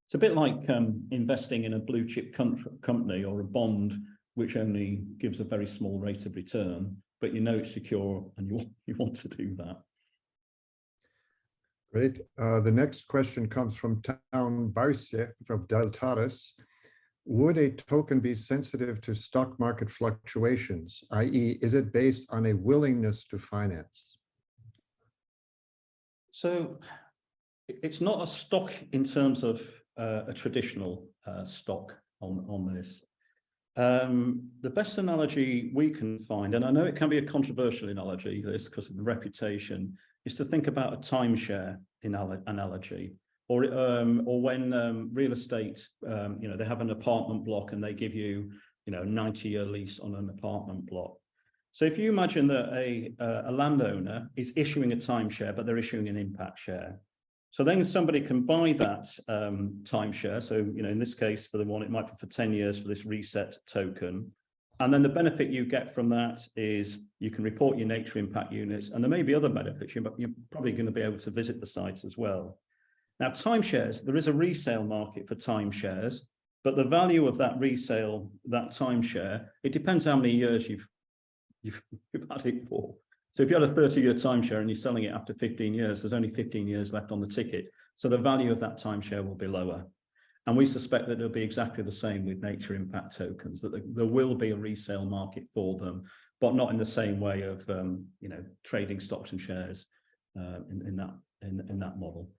It's a bit like investing in a blue chip company or a bond which only gives a very small rate of return, but you know it's secure and you want to do that. Great. The next question comes from Town Barce from Deltaris. Would a token be sensitive to stock market fluctuations, i.e., is it based on a willingness to finance? So it's not a stock in terms of a traditional stock on this. The best analogy we can find, and I know it can be a controversial analogy, this because of the reputation, is to think about a timeshare analogy, or when real estate, you know, they have an apartment block and they give you, you know, 90-year lease on an apartment block. So if you imagine that a landowner is issuing a timeshare, but they're issuing an impact share. So then somebody can buy that timeshare. So, you know, in this case, for the one, it might be for 10 years for this reset token. And then the benefit you get from that is you can report your nature impact units, and there may be other benefits. You're probably going to be able to visit the sites as well. Now, timeshares, there is a resale market for timeshares, but the value of that resale, that timeshare, it depends how many years you've had it for. So if you had a 30-year timeshare and you're selling it after 15 years, there's only 15 years left on the ticket. So the value of that timeshare will be lower. And we suspect that it'll be exactly the same with nature impact tokens, that there will be a resale market for them, but not in the same way of you know, trading stocks and shares in that model.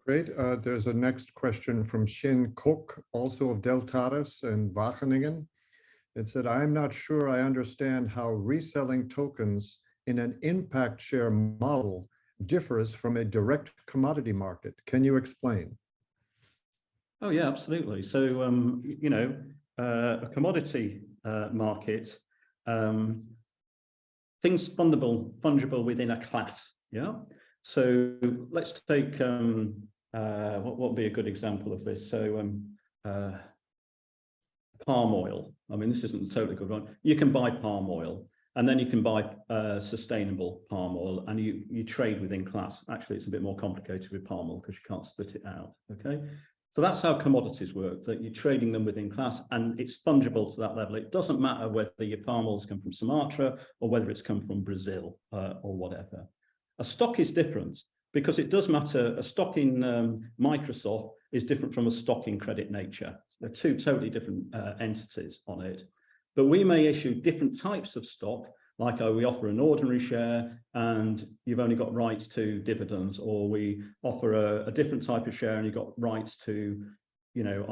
Great. There's a next question from Shin Kok, also of Deltaris and Wageningen. It said, I'm not sure I understand how reselling tokens in an impact share model differs from a direct commodity market. Can you explain? Oh, yeah, absolutely. So, you know, a commodity market, things fungible within a class. Yeah. So let's take what would be a good example of this? So palm oil. I mean, this isn't a totally good one. You can buy palm oil, and then you can buy sustainable palm oil, and you trade within class. Actually, it's a bit more complicated with palm oil because you can't split it out. Okay. So that's how commodities work, that you're trading them within class, and it's fungible to that level. It doesn't matter whether your palm oil's come from Sumatra or whether it's come from Brazil or whatever. A stock is different because it does matter. A stock in Microsoft is different from a stock in CreditNature. They're two totally different entities on it. But we may issue different types of stock, like we offer an ordinary share and you've only got rights to dividends, or we offer a different type of share and you've got rights to, you know,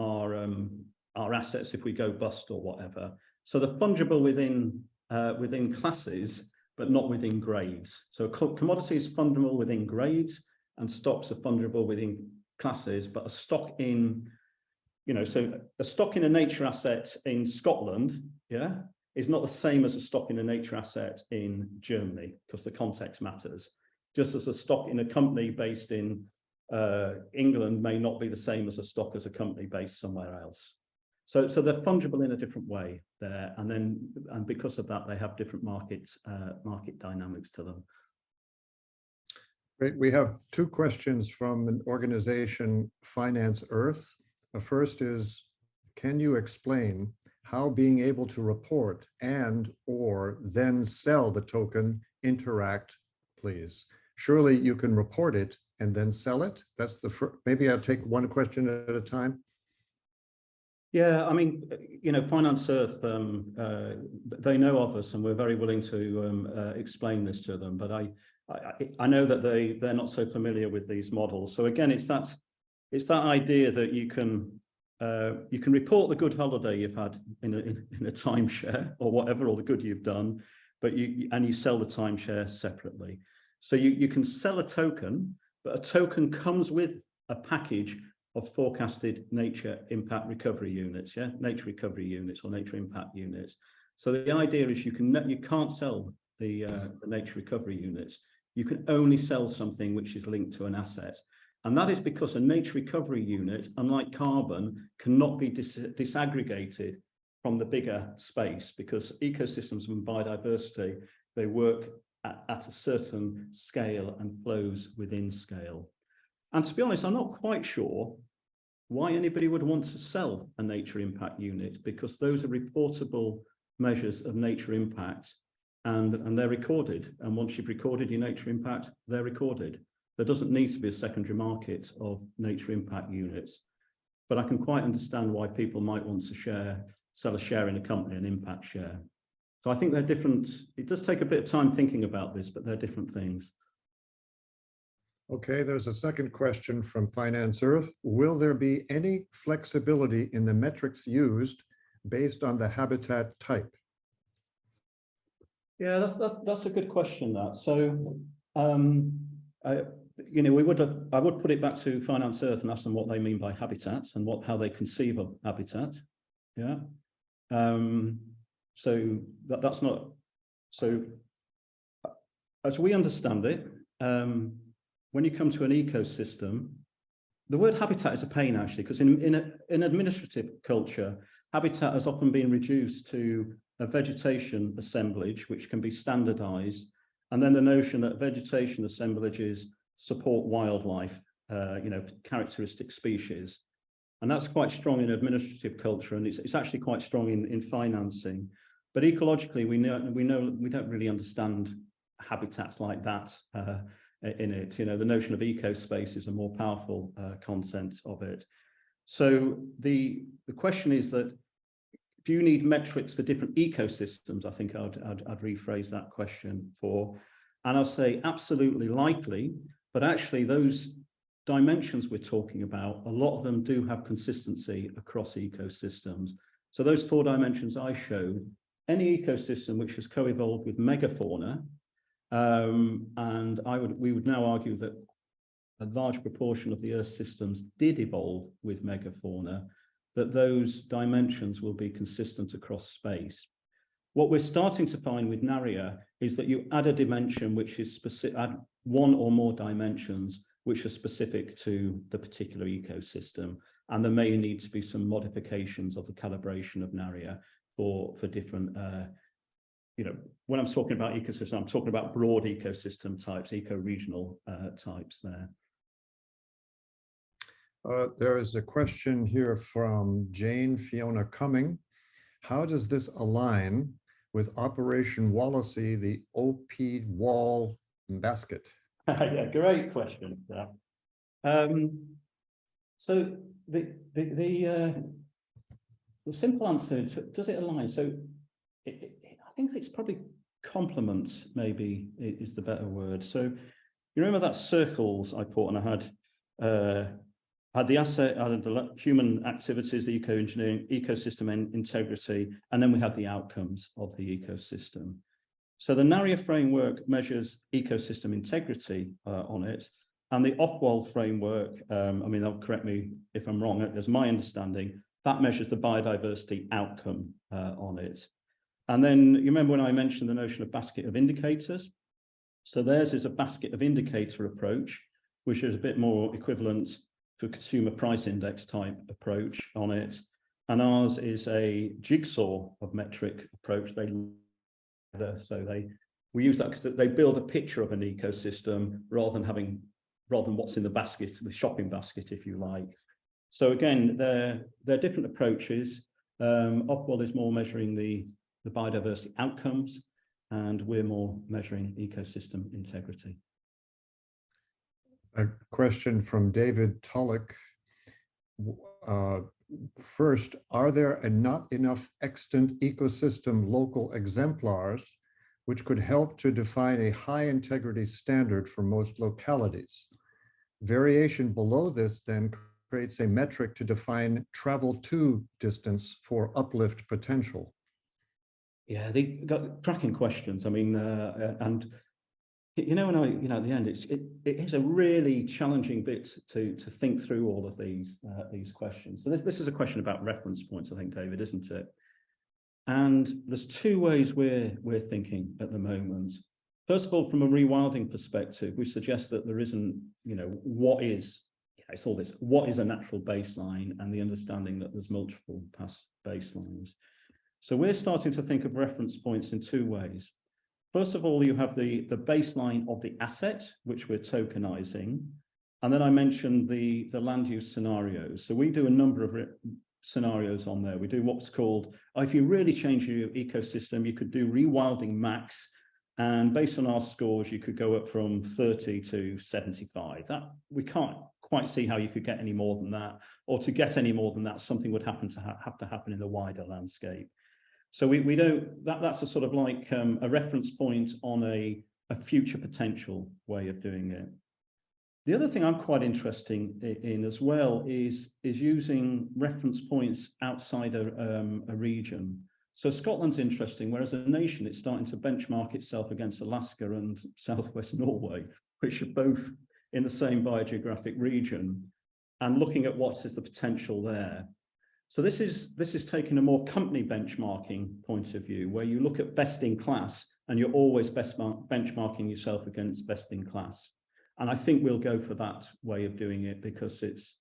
our assets if we go bust or whatever. So they're fungible within classes, but not within grades. So commodity is fungible within grades and stocks are fungible within classes, but a stock in, you know, so a stock in a nature asset in Scotland, yeah, is not the same as a stock in a nature asset in Germany, because the context matters. Just as a stock in a company based in England may not be the same as a stock as a company based somewhere else. So they're fungible in a different way there, and because of that, they have different market dynamics to them. Great. We have two questions from an organization, Finance Earth. The first is, can you explain how being able to report and or then sell the token interact, please? Surely you can report it and then sell it. That's the first. Maybe I'll take one question at a time. Yeah, I mean, you know, Finance Earth, they know of us and we're very willing to explain this to them, but I know that they're not so familiar with these models. So again, it's that idea that you can report the good holiday you've had in a timeshare or whatever, or the good you've done, but you sell the timeshare separately. So you can sell a token, but a token comes with a package of forecasted nature impact recovery units, yeah, nature recovery units or nature impact units. So the idea is you can't sell the nature recovery units. You can only sell something which is linked to an asset. And that is because a nature recovery unit, unlike carbon, cannot be disaggregated from the bigger space, because ecosystems and biodiversity, they work at a certain scale and flows within scale. And to be honest, I'm not quite sure why anybody would want to sell a nature impact unit, because those are reportable measures of nature impact and they're recorded. And once you've recorded your nature impact, they're recorded. There doesn't need to be a secondary market of nature impact units, but I can quite understand why people might want to sell a share in a company, an impact share. So I think they're different. It does take a bit of time thinking about this, but they're different things. Okay, there's a second question from Finance Earth. Will there be any flexibility in the metrics used based on the habitat type? Yeah, that's a good question. That so, you know, I would put it back to Finance Earth and ask them what they mean by habitats and how they conceive of habitat. Yeah. So that's not so. As we understand it, when you come to an ecosystem, the word habitat is a pain actually, because in administrative culture, habitat has often been reduced to a vegetation assemblage, which can be standardized, and then the notion that vegetation assemblages support wildlife, you know, characteristic species. And that's quite strong in administrative culture, and it's actually quite strong in financing. But ecologically, we know we don't really understand habitats like that in it. You know, the notion of eco-space is a more powerful concept of it. So the question is that, do you need metrics for different ecosystems? I think I'd rephrase that question for, and I'll say absolutely likely, but actually those dimensions we're talking about, a lot of them do have consistency across ecosystems. So those 4 dimensions I showed, any ecosystem which has co-evolved with megafauna, and we would now argue that a large proportion of the Earth systems did evolve with megafauna, that those dimensions will be consistent across space. What we're starting to find with NARIA is that you add a dimension which is specific, add 1 or more dimensions which are specific to the particular ecosystem, and there may need to be some modifications of the calibration of NARIA for different, when I'm talking about ecosystem, I'm talking about broad ecosystem types, eco-regional types there. There is a question here from Jane Fiona Cumming. How does this align with Operation Wallacey, the OP wall basket? Yeah, great question. So the simple answer is, does it align? So I think it's probably complement, maybe is the better word. So you remember that circles I put, and I had the asset, the human activities, the eco-engineering, ecosystem integrity, and then we had the outcomes of the ecosystem. So the NARIA framework measures ecosystem integrity on it, and the OPWAL framework, they'll correct me if I'm wrong, as my understanding, that measures the biodiversity outcome on it. And then you remember when I mentioned the notion of basket of indicators? So theirs is a basket of indicator approach, which is a bit more equivalent to a consumer price index type approach on it. And ours is a jigsaw of metric approach. We use that because they build a picture of an ecosystem rather than what's in the basket, the shopping basket, if you like. So again, they're different approaches. OPWAL is more measuring the biodiversity outcomes, and we're more measuring ecosystem integrity. A question from David Tulloch. First, are there not enough extant ecosystem local exemplars which could help to define a high integrity standard for most localities? Variation below this then creates a metric to define travel to distance for uplift potential. Yeah, they got cracking questions. And at the end, it is a really challenging bit to think through all of these questions. So this is a question about reference points, I think, David, isn't it? And there's 2 ways we're thinking at the moment. First of all, from a rewilding perspective, we suggest that there isn't, what is a natural baseline, and the understanding that there's multiple past baselines. So we're starting to think of reference points in 2 ways. First of all, you have the baseline of the asset, which we're tokenizing. And then I mentioned the land use scenarios. So we do a number of scenarios on there. We do what's called, if you really change your ecosystem, you could do rewilding max. And based on our scores, you could go up from 30 to 75. That we can't quite see how you could get any more than that. Or to get any more than that, something would have to happen in the wider landscape. So we don't, that's a sort of like a reference point on a future potential way of doing it. The other thing I'm quite interested in as well is using reference points outside a region. So Scotland's interesting, whereas a nation, it's starting to benchmark itself against Alaska and Southwest Norway, which are both in the same biogeographic region, and looking at what is the potential there. So this is taking a more company benchmarking point of view, where you look at best in class and you're always benchmarking yourself against best in class. And I think we'll go for that way of doing it, because it's,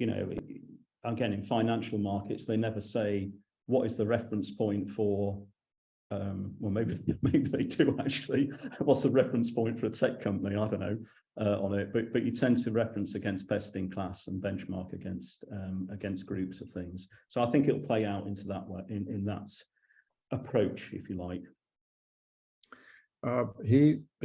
again, in financial markets, they never say what is the reference point for, well, maybe they do actually. What's the reference point for a tech company? I don't know on it, but you tend to reference against best in class and benchmark against groups of things. So I think it'll play out into that way, in that approach, if you like.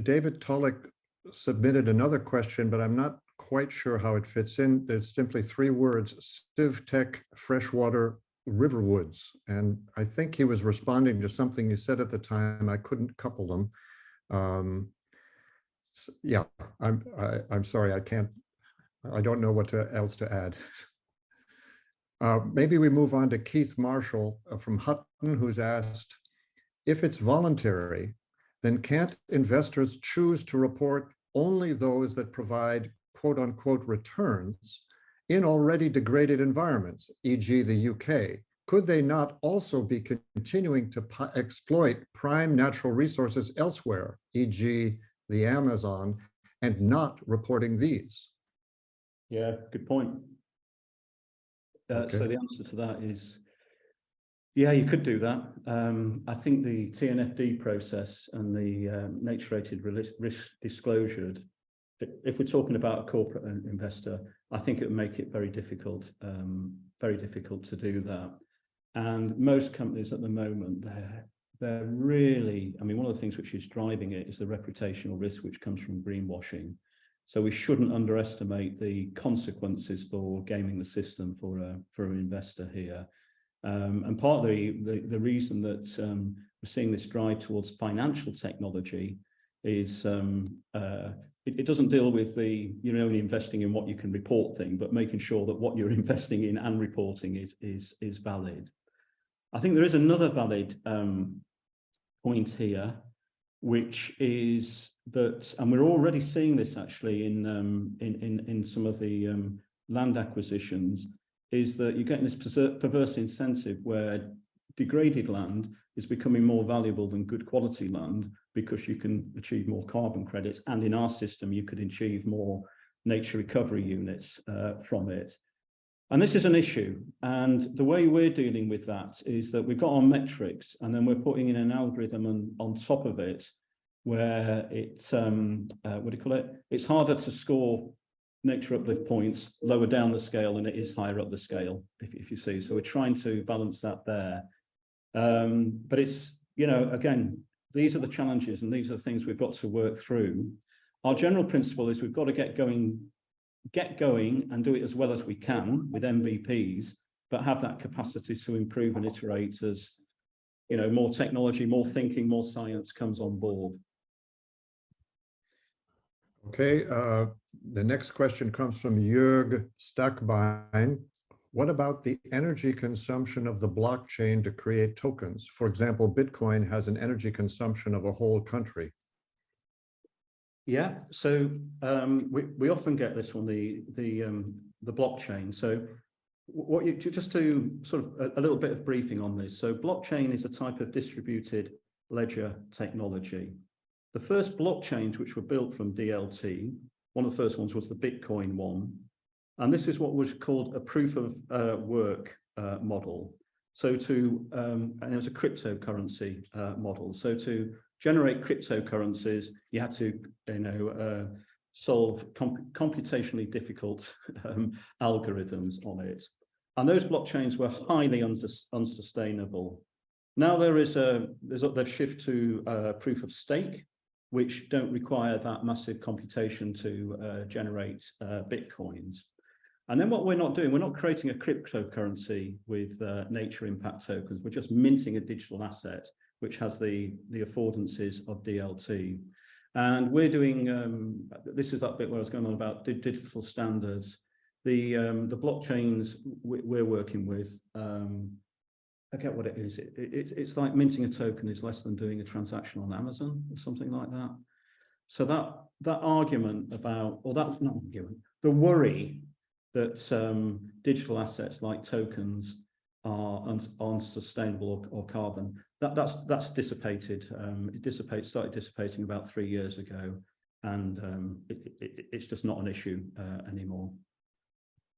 David Tulloch submitted another question, but I'm not quite sure how it fits in. There's simply 3 words: CivTech freshwater riverwoods. And I think he was responding to something you said at the time. I couldn't couple them. Yeah, I'm sorry, I can't I don't know what else to add. Maybe we move on to Keith Marshall from Hutton, who's asked, if it's voluntary, then can't investors choose to report only those that provide quote unquote returns in already degraded environments, e.g. the UK? Could they not also be continuing to exploit prime natural resources elsewhere, e.g. the Amazon, and not reporting these? Yeah, good point. Okay. So the answer to that is, yeah, you could do that. I think the TNFD process and the nature-rated risk disclosure, if we're talking about a corporate investor, I think it would make it very difficult to do that. And most companies at the moment, they're really, I mean, one of the things which is driving it is the reputational risk which comes from greenwashing. So we shouldn't underestimate the consequences for gaming the system for an investor here. And part of the reason that we're seeing this drive towards financial technology is it doesn't deal with the only investing in what you can report thing, but making sure that what you're investing in and reporting is valid. I think there is another valid point here, which is that, and we're already seeing this actually in some of the land acquisitions, is that you're getting this perverse incentive where degraded land is becoming more valuable than good quality land because you can achieve more carbon credits, and in our system you could achieve more nature recovery units from it. And this is an issue, and the way we're dealing with that is that we've got our metrics, and then we're putting in an algorithm on top of it where it's it's harder to score nature uplift points lower down the scale than it is higher up the scale, if you see. So we're trying to balance that there. But it's, again, these are the challenges and these are the things we've got to work through. Our general principle is we've got to get going and do it as well as we can with MVPs, but have that capacity to improve and iterate as, more technology, more thinking, more science comes on board. Okay, the next question comes from Jörg Stackbein. What about the energy consumption of the blockchain to create tokens? For example, Bitcoin has an energy consumption of a whole country. Yeah, so we often get this on the blockchain. So what you just to sort of a little bit of briefing on this. So blockchain is a type of distributed ledger technology. The first blockchains which were built from DLT, one of the first ones was the Bitcoin one. And this is what was called a proof of work model. So and it was a cryptocurrency model. So to generate cryptocurrencies, you had to, solve computationally difficult algorithms on it. And those blockchains were highly unsustainable. Now there's a shift to proof of stake, which don't require that massive computation to generate Bitcoins. And then what we're not doing, we're not creating a cryptocurrency with nature impact tokens. We're just minting a digital asset, which has the affordances of DLT. And we're doing, this is that bit where I was going on about digital standards. The blockchains we're working with, I get what it is. It's like minting a token is less than doing a transaction on Amazon or something like that. So that argument about, or that not argument, the worry that digital assets like tokens are unsustainable or carbon, that's dissipated. It started dissipating about 3 years ago, and it's just not an issue anymore.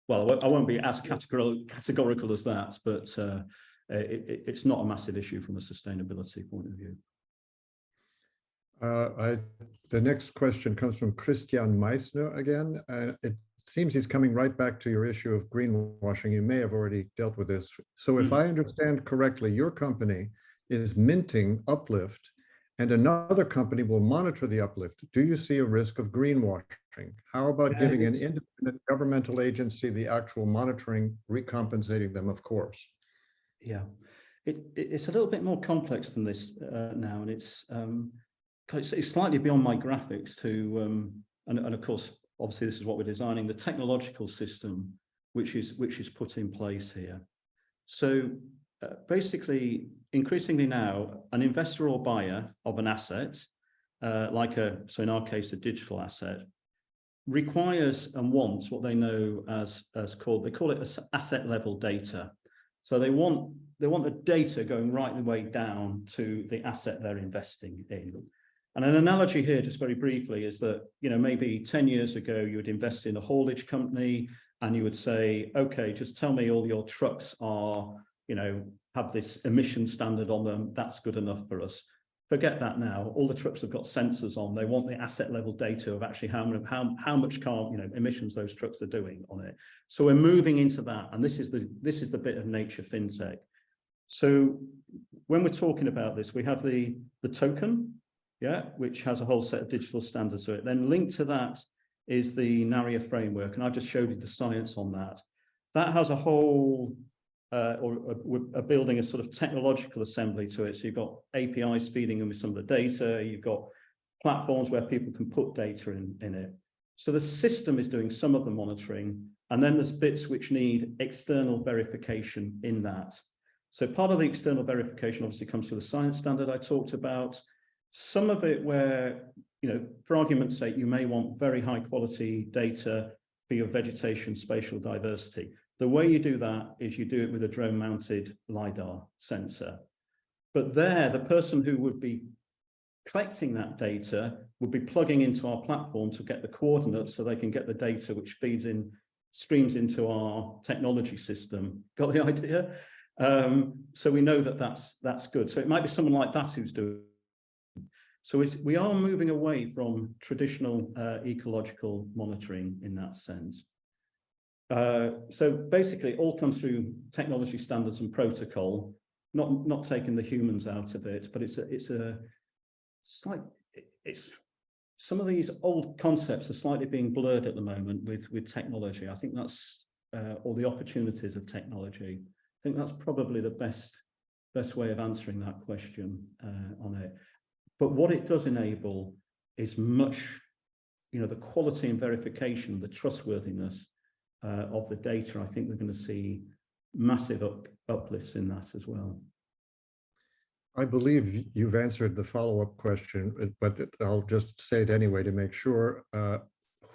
Well, I won't be as categorical as that, but it's not a massive issue from a sustainability point of view. The next question comes from Christian Meissner again. It seems he's coming right back to your issue of greenwashing. You may have already dealt with this. So if I understand correctly, your company is minting uplift and another company will monitor the uplift. Do you see a risk of greenwashing? How about giving an independent governmental agency the actual monitoring, recompensating them, of course? Yeah, it's a little bit more complex than this now, and it's slightly beyond my graphics to, and of course, obviously this is what we're designing, the technological system which is put in place here. So basically, increasingly now, an investor or buyer of an asset, so in our case, a digital asset, requires and wants what they know they call it asset level data. So they want the data going right the way down to the asset they're investing in. And an analogy here, just very briefly, is that, maybe 10 years ago, you would invest in a haulage company and you would say, okay, just tell me all your trucks are, have this emission standard on them. That's good enough for us. Forget that now. All the trucks have got sensors on. They want the asset level data of actually how much emissions those trucks are doing on it. So we're moving into that, and this is the bit of nature fintech. So when we're talking about this, we have the token, which has a whole set of digital standards to it. Then linked to that is the NARIA framework, and I just showed you the science on that. That has a whole or building a sort of technological assembly to it. So you've got APIs feeding them with some of the data. You've got platforms where people can put data in it. So the system is doing some of the monitoring, and then there's bits which need external verification in that. So part of the external verification obviously comes through the science standard I talked about. Some of it where, for argument's sake, you may want very high quality data for your vegetation, spatial diversity. The way you do that is you do it with a drone mounted LiDAR sensor. But there, the person who would be collecting that data would be plugging into our platform to get the coordinates so they can get the data which streams into our technology system. Got the idea? So we know that that's good. So it might be someone like that who's doing. So we are moving away from traditional ecological monitoring in that sense. So basically, it all comes through technology standards and protocol, not taking the humans out of it, but some of these old concepts are slightly being blurred at the moment with technology. I think that's or the opportunities of technology. I think that's probably the best way of answering that question on it. But what it does enable is much, the quality and verification, the trustworthiness of the data. I think we're going to see massive uplifts in that as well. I believe you've answered the follow-up question, but I'll just say it anyway to make sure.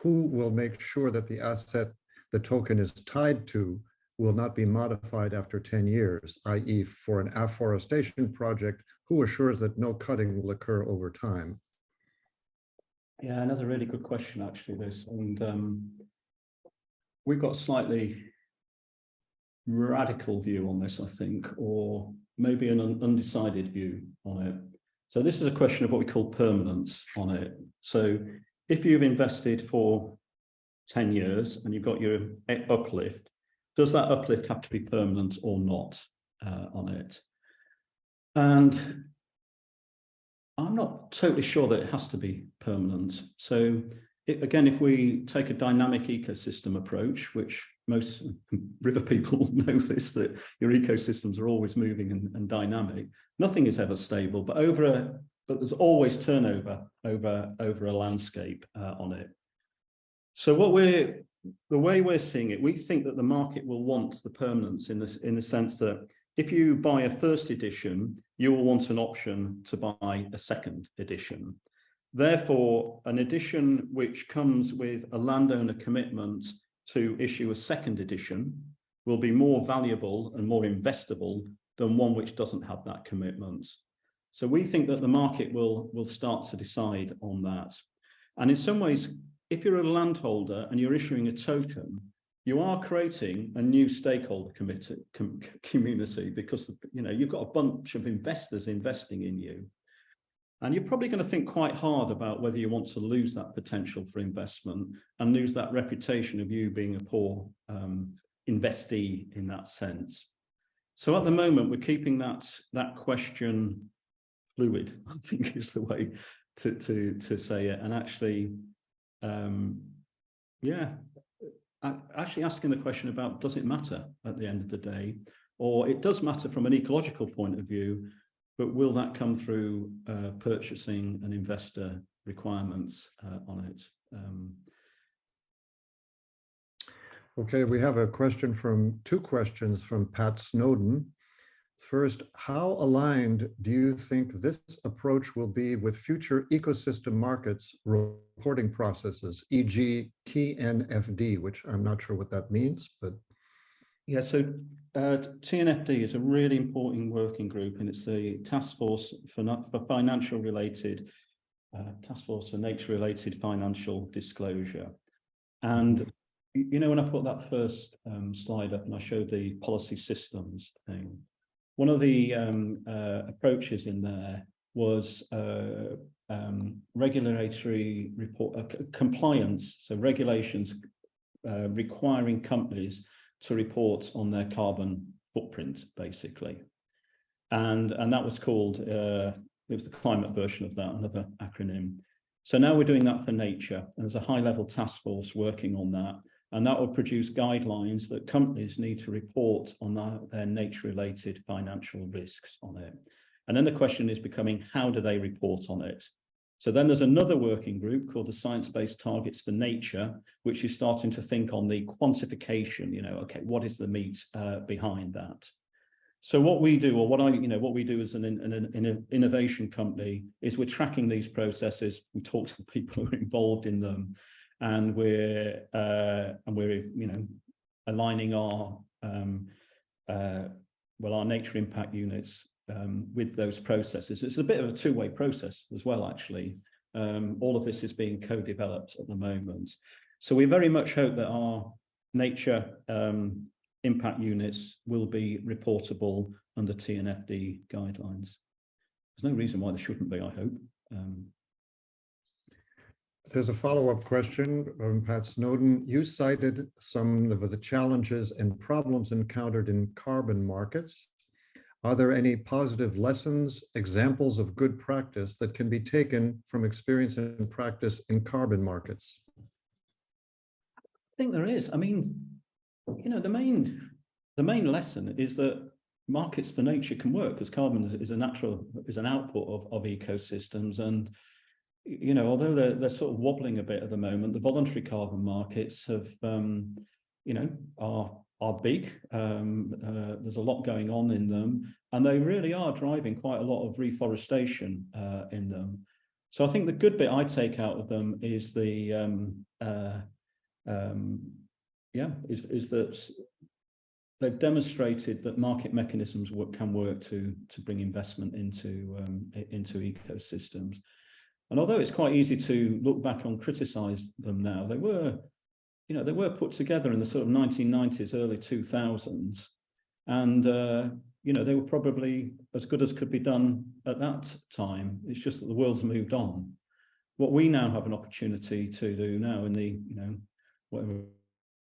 Who will make sure that the asset the token is tied to will not be modified after 10 years, i.e. for an afforestation project, who assures that no cutting will occur over time? Yeah, another really good question, actually, this. And we've got a slightly radical view on this, I think, or maybe an undecided view on it. So this is a question of what we call permanence on it. So if you've invested for 10 years and you've got your uplift, does that uplift have to be permanent or not on it? And I'm not totally sure that it has to be permanent. So again, if we take a dynamic ecosystem approach, which most river people know this, that your ecosystems are always moving and dynamic, nothing is ever stable, but there's always turnover over a landscape on it. So the way we're seeing it, we think that the market will want the permanence in the sense that if you buy a first edition, you will want an option to buy a second edition. Therefore, an edition which comes with a landowner commitment to issue a second edition will be more valuable and more investable than one which doesn't have that commitment. So we think that the market will start to decide on that. And in some ways, if you're a landholder and you're issuing a token, you are creating a new stakeholder community because you've got a bunch of investors investing in you. And you're probably going to think quite hard about whether you want to lose that potential for investment and lose that reputation of you being a poor investee in that sense. So at the moment, we're keeping that question fluid, I think is the way to say it. And actually, actually asking the question about, does it matter at the end of the day? Or it does matter from an ecological point of view, but will that come through purchasing and investor requirements on it? Okay, we have two questions from Pat Snowden. First, how aligned do you think this approach will be with future ecosystem markets reporting processes, e.g. TNFD, which I'm not sure what that means, but. Yeah, so TNFD is a really important working group, and it's the task force for financial related, task force for nature related financial disclosure. And you know, when I put that first slide up and I showed the policy systems thing, one of the approaches in there was regulatory compliance, so regulations requiring companies to report on their carbon footprint, basically. And that was called, it was the climate version of that, another acronym. So now we're doing that for nature. There's a high-level task force working on that, and that will produce guidelines that companies need to report on their nature-related financial risks on it. And then the question is becoming, how do they report on it? So then there's another working group called the Science-Based Targets for Nature, which is starting to think on the quantification, you know, okay, what is the meat behind that? So what we do, or what we do as an innovation company, is we're tracking these processes. We talk to the people who are involved in them, and we're aligning our our nature impact units with those processes. It's a bit of a two-way process as well, actually. All of this is being co-developed at the moment. So we very much hope that our nature impact units will be reportable under TNFD guidelines. There's no reason why there shouldn't be, I hope. There's a follow-up question from Pat Snowden. You cited some of the challenges and problems encountered in carbon markets. Are there any positive lessons, examples of good practice that can be taken from experience and practice in carbon markets? I think there is. I mean, you know, the main lesson is that markets for nature can work, because carbon is an output of ecosystems. And, you know, although they're sort of wobbling a bit at the moment, the voluntary carbon markets have, are big. There's a lot going on in them, and they really are driving quite a lot of reforestation in them. So I think the good bit I take out of them is is that they've demonstrated that market mechanisms can work to bring investment into ecosystems. And although it's quite easy to look back and criticize them now, they were put together in the sort of 1990s, early 2000s, and they were probably as good as could be done at that time. It's just that the world's moved on. What we now have an opportunity to do now in the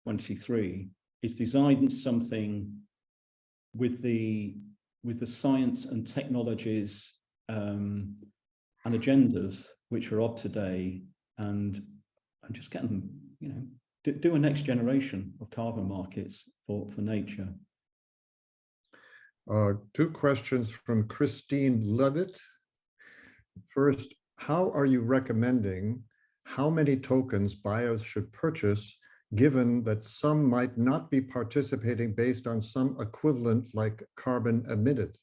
23 is design something with the science and technologies and agendas which are of today, and just get them, do a next generation of carbon markets for nature. Two questions from Christine Levitt. First, how are you recommending how many tokens buyers should purchase, given that some might not be participating based on some equivalent like carbon emitted?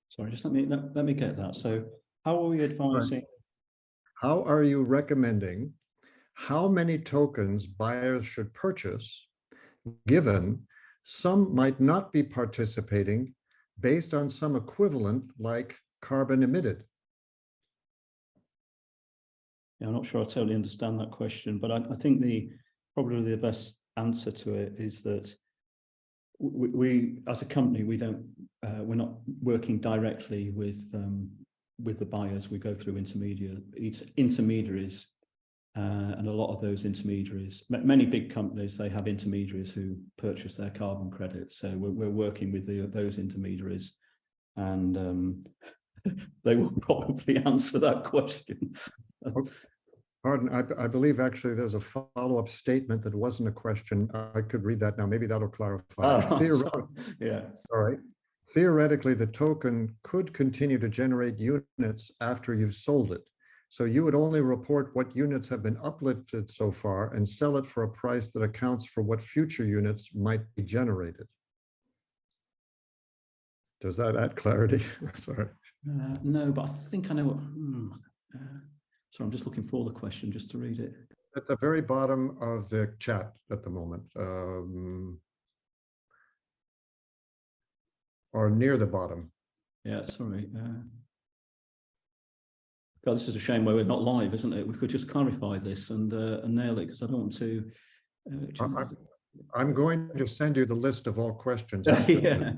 Sorry, just let me get that. So how are we advising? How are you recommending how many tokens buyers should purchase, given some might not be participating based on some equivalent like carbon emitted? Yeah, I'm not sure I totally understand that question, but I think probably the best answer to it is that we as a company, we're not working directly with the buyers. We go through intermediaries, and a lot of those intermediaries, many big companies, they have intermediaries who purchase their carbon credits. So we're working with those intermediaries, and they will probably answer that question. Pardon, I believe actually there's a follow-up statement that wasn't a question. I could read that now. Maybe that'll clarify. Yeah. All right. Theoretically, the token could continue to generate units after you've sold it. So you would only report what units have been uplifted so far and sell it for a price that accounts for what future units might be generated. Does that add clarity? Sorry. No, but I think I know what. Sorry, I'm just looking for the question just to read it. At the very bottom of the chat at the moment, or near the bottom. Yeah, sorry. God, this is a shame where we're not live, isn't it? We could just clarify this and nail it, because I don't want to. I'm going to send you the list of all questions. Yeah.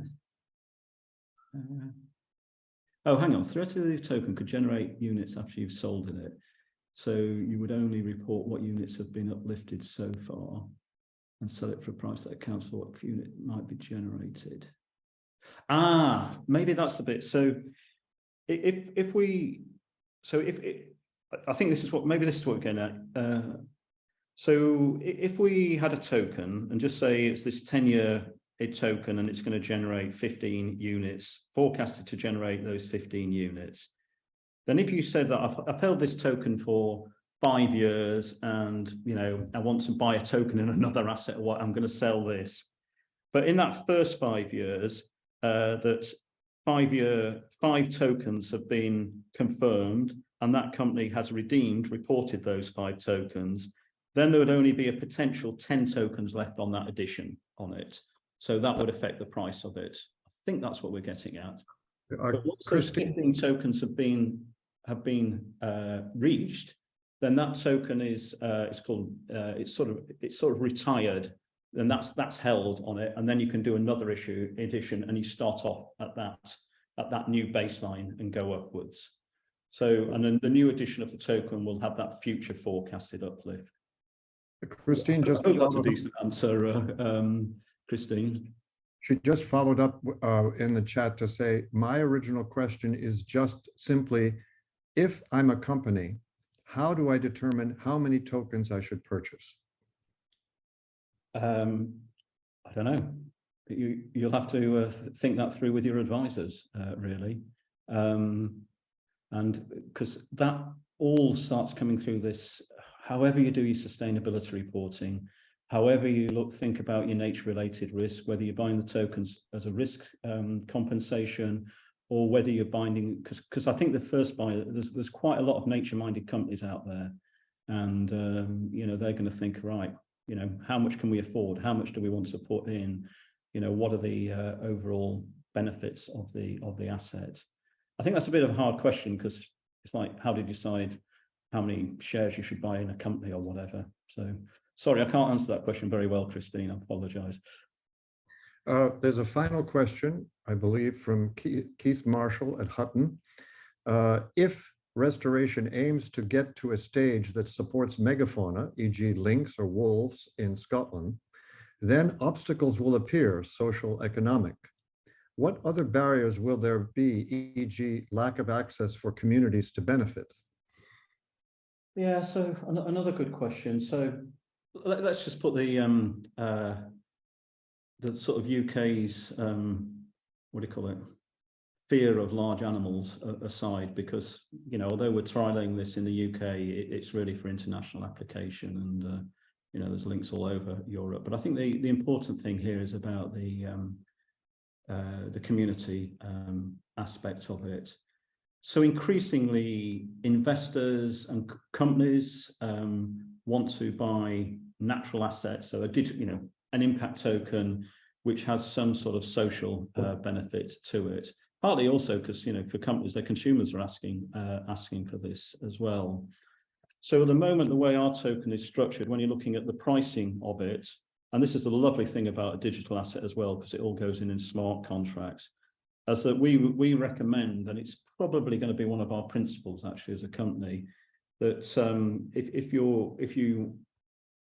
Oh, hang on. Theoretically, the token could generate units after you've sold in it. So you would only report what units have been uplifted so far and sell it for a price that accounts for what unit might be generated. Ah, maybe that's the bit. So I think this is what, maybe this is what we're getting at. So if we had a token and just say it's this 10-year token and it's going to generate 15 units, forecasted to generate those 15 units, then if you said that I've held this token for 5 years and, you know, I want to buy a token in another asset, or what, I'm going to sell this. But in that first 5 years, that 5 tokens have been confirmed and that company has reported those 5 tokens, then there would only be a potential 10 tokens left on that addition on it. So that would affect the price of it. I think that's what we're getting at. But once those 15 tokens have been reached, then that token is it's sort of retired. Then that's held on it, and then you can do another edition, and you start off at that new baseline and go upwards. So, and then the new edition of the token will have that future forecasted uplift. Christine just that's a decent answer, Christine. She just followed up in the chat to say, my original question is just simply, if I'm a company, how do I determine how many tokens I should purchase? I don't know. You'll have to think that through with your advisors, really. And because that all starts coming through this, however you do your sustainability reporting, however you think about your nature-related risk, whether you're buying the tokens as a risk compensation, or whether you're binding, because I think the first buyer, there's quite a lot of nature-minded companies out there, and you know, they're going to think, right, you know, how much can we afford? How much do we want to put in? You know, what are the overall benefits of the asset? I think that's a bit of a hard question, because it's like, how do you decide how many shares you should buy in a company or whatever? So sorry, I can't answer that question very well, Christine. I apologize. There's a final question, I believe, from Keith Marshall at Hutton. If restoration aims to get to a stage that supports megafauna, e.g. lynx or wolves in Scotland, then obstacles will appear, social, economic. What other barriers will there be, e.g. lack of access for communities to benefit? Yeah, so another good question. So let's just put the sort of UK's, what do you call it, fear of large animals aside, because, you know, although we're trialing this in the UK, it's really for international application, and you know, there's links all over Europe. But I think the important thing here is about the community aspect of it. So increasingly, investors and companies want to buy natural assets, so an impact token which has some sort of social benefit to it. Partly also because, you know, for companies, their consumers are asking for this as well. So at the moment, the way our token is structured, when you're looking at the pricing of it, and this is the lovely thing about a digital asset as well, because it all goes in smart contracts, as that we recommend, and it's probably going to be one of our principles actually as a company, that if you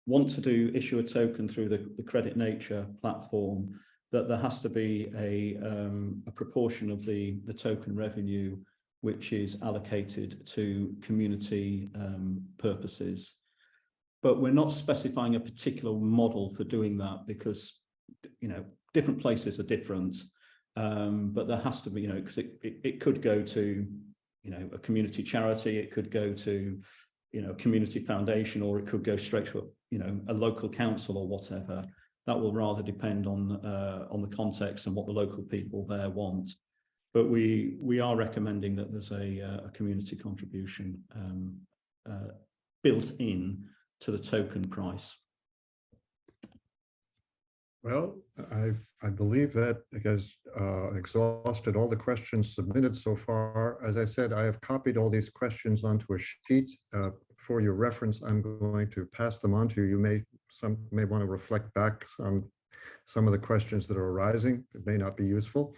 want to issue a token through the CreditNature platform, that there has to be a proportion of the token revenue which is allocated to community purposes. But we're not specifying a particular model for doing that, because, you know, different places are different. But there has to be, you know, because it could go to, a community charity, it could go to, a community foundation, or it could go straight to, a local council or whatever. That will rather depend on the context and what the local people there want. But we are recommending that there's a community contribution built in to the token price. Well, I believe that has exhausted all the questions submitted so far. As I said, I have copied all these questions onto a sheet for your reference. I'm going to pass them on to you. Some may want to reflect back on some of the questions that are arising. It may not be useful.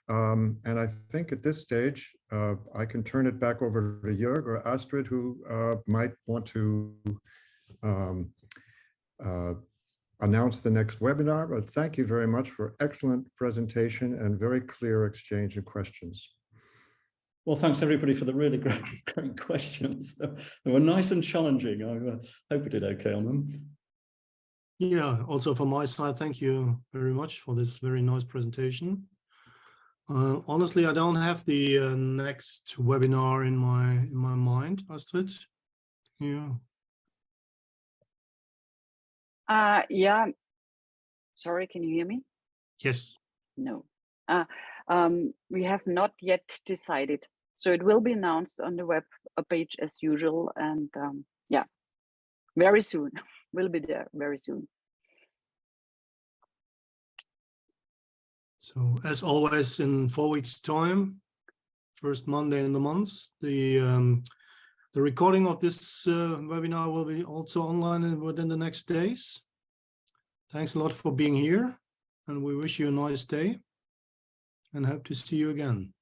And I think at this stage, I can turn it back over to Jörg or Astrid, who might want to announce the next webinar. But thank you very much for excellent presentation and very clear exchange of questions. Well, thanks everybody for the really great questions. They were nice and challenging. I hope we did okay on them. Yeah, also from my side, thank you very much for this very nice presentation. Honestly, I don't have the next webinar in my mind, Astrid. Yeah. Yeah. Sorry, can you hear me? Yes. No. We have not yet decided. So it will be announced on the web page as usual. And yeah, very soon. We'll be there very soon. So as always, in 4 weeks' time, first Monday in the month, the recording of this webinar will be also online within the next days. Thanks a lot for being here, and we wish you a nice day and hope to see you again.